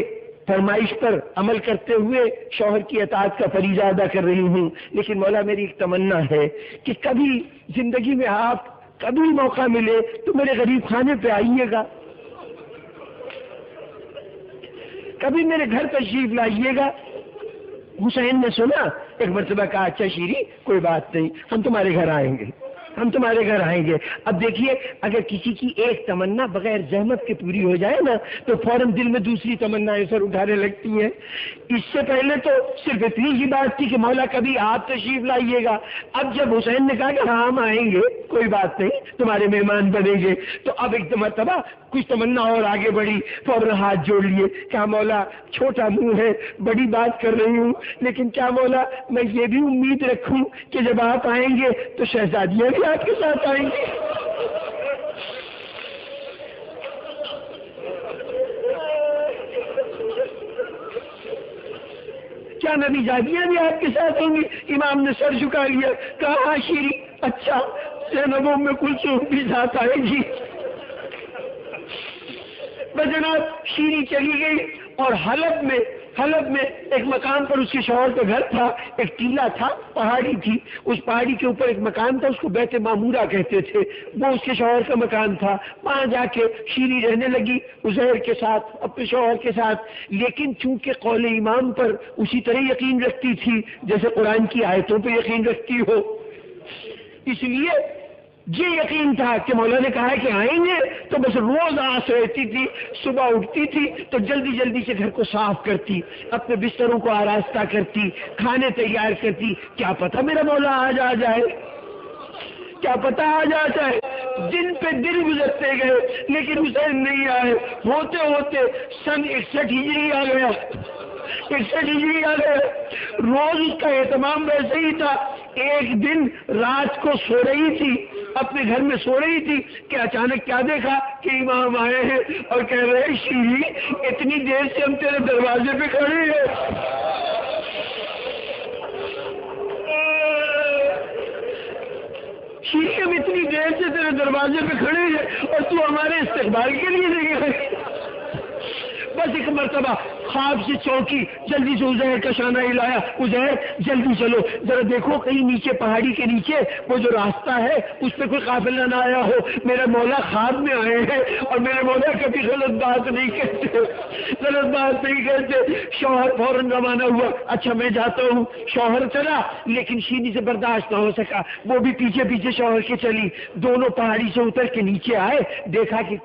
[SPEAKER 1] فرمائش پر عمل کرتے ہوئے شوہر کی اطاعت کا فریضہ ادا کر رہی ہوں، لیکن مولا میری ایک تمنا ہے کہ کبھی زندگی میں آپ کبھی موقع ملے تو میرے غریب خانے پہ آئیے گا، کبھی میرے گھر تشریف لائیے گا۔ حسین نے سنا، ایک مرتبہ کہا اچھا شیریں کوئی بات نہیں، ہم تمہارے گھر آئیں گے، ہم تمہارے گھر آئیں گے۔ اب دیکھیے اگر کسی کی ایک تمنا بغیر زحمت کے پوری ہو جائے نا تو فوراً دل میں دوسری تمنا سر اٹھانے لگتی ہیں۔ اس سے پہلے تو صرف اتنی ہی بات تھی کہ مولا کبھی آپ تشریف لائیے گا، اب جب حسین نے کہا کہ ہاں ہم آئیں گے، کوئی بات نہیں، تمہارے مہمان بنیں گے، تو اب ایک مرتبہ کچھ تمنا اور آگے بڑھی، فوراً ہاتھ جوڑ لیے، کہا مولا چھوٹا منہ ہے، بڑی بات کر رہی ہوں، لیکن کیا مولا میں یہ بھی امید رکھوں کہ جب آپ آئیں گے تو شہزادیاں بھی آپ کے ساتھ آئیں گی؟ کیا نبی زادیاں بھی آپ کے ساتھ ہوں گی؟ امام نے سر جھکا لیا، کہا ہاں شیریں، اچھا زینب میں کلثوم بھی ساتھ آئے گی۔ جناب شیریں چلی گئی اور حلب میں ایک مقام پر اس کے شوہر کا گھر تھا، ایک ٹیلا تھا، پہاڑی تھی، اس پہاڑی کے اوپر ایک مکان تھا، اس کو بیت معمورہ کہتے تھے، وہ اس کے شوہر کا مکان تھا۔ وہاں جا کے شیریں رہنے لگی عزیر کے ساتھ، اپنے شوہر کے ساتھ، لیکن چونکہ قول امام پر اسی طرح یقین رکھتی تھی جیسے قرآن کی آیتوں پہ یقین رکھتی ہو، اس لیے یہ یقین تھا کہ مولا نے کہا ہے کہ آئیں گے، تو بس روز آس رہتی تھی، صبح اٹھتی تھی تو جلدی جلدی سے گھر کو صاف کرتی، اپنے بستروں کو آراستہ کرتی، کھانے تیار کرتی، کیا پتہ میرا مولا آج آ جائے، کیا پتہ آ جاتا ہے۔ دن پہ دن گزرتے گئے لیکن حسین نہیں آئے، ہوتے ہوتے سن 61 ہجری آ گیا، 61 ہجری آ گیا، روز اس کا اہتمام ویسے ہی تھا۔ ایک دن رات کو سو رہی تھی، اپنے گھر میں سو رہی تھی کہ اچانک کیا دیکھا کہ امام آئے ہیں اور کہہ رہے ہیں شیریں اتنی دیر سے ہم تیرے دروازے پہ کھڑے ہیں، شیریں ہم اتنی دیر سے تیرے دروازے پہ کھڑے ہیں اور تو ہمارے استقبال کے لیے نہیں آئی۔ بس ایک مرتبہ خواب سے چونکی، جلدی سے عزیر کا شانہ ہلایا، عزیر جلدی چلو، ذرا دیکھو کہیں نیچے پہاڑی کے نیچے وہ جو راستہ ہے اس پہ کوئی قافلہ نہ آیا ہو، میرا مولا خواب میں آئے ہیں اور میرے مولا کبھی غلط بات نہیں کہتے، غلط بات نہیں کہتے۔ شوہر فوراً روانہ ہوا، اچھا میں جاتا ہوں۔ شوہر چلا لیکن شینی سے برداشت نہ ہو سکا، وہ بھی پیچھے پیچھے شوہر کے چلی، دونوں پہاڑی سے اتر کے نیچے آئے، دیکھا کہ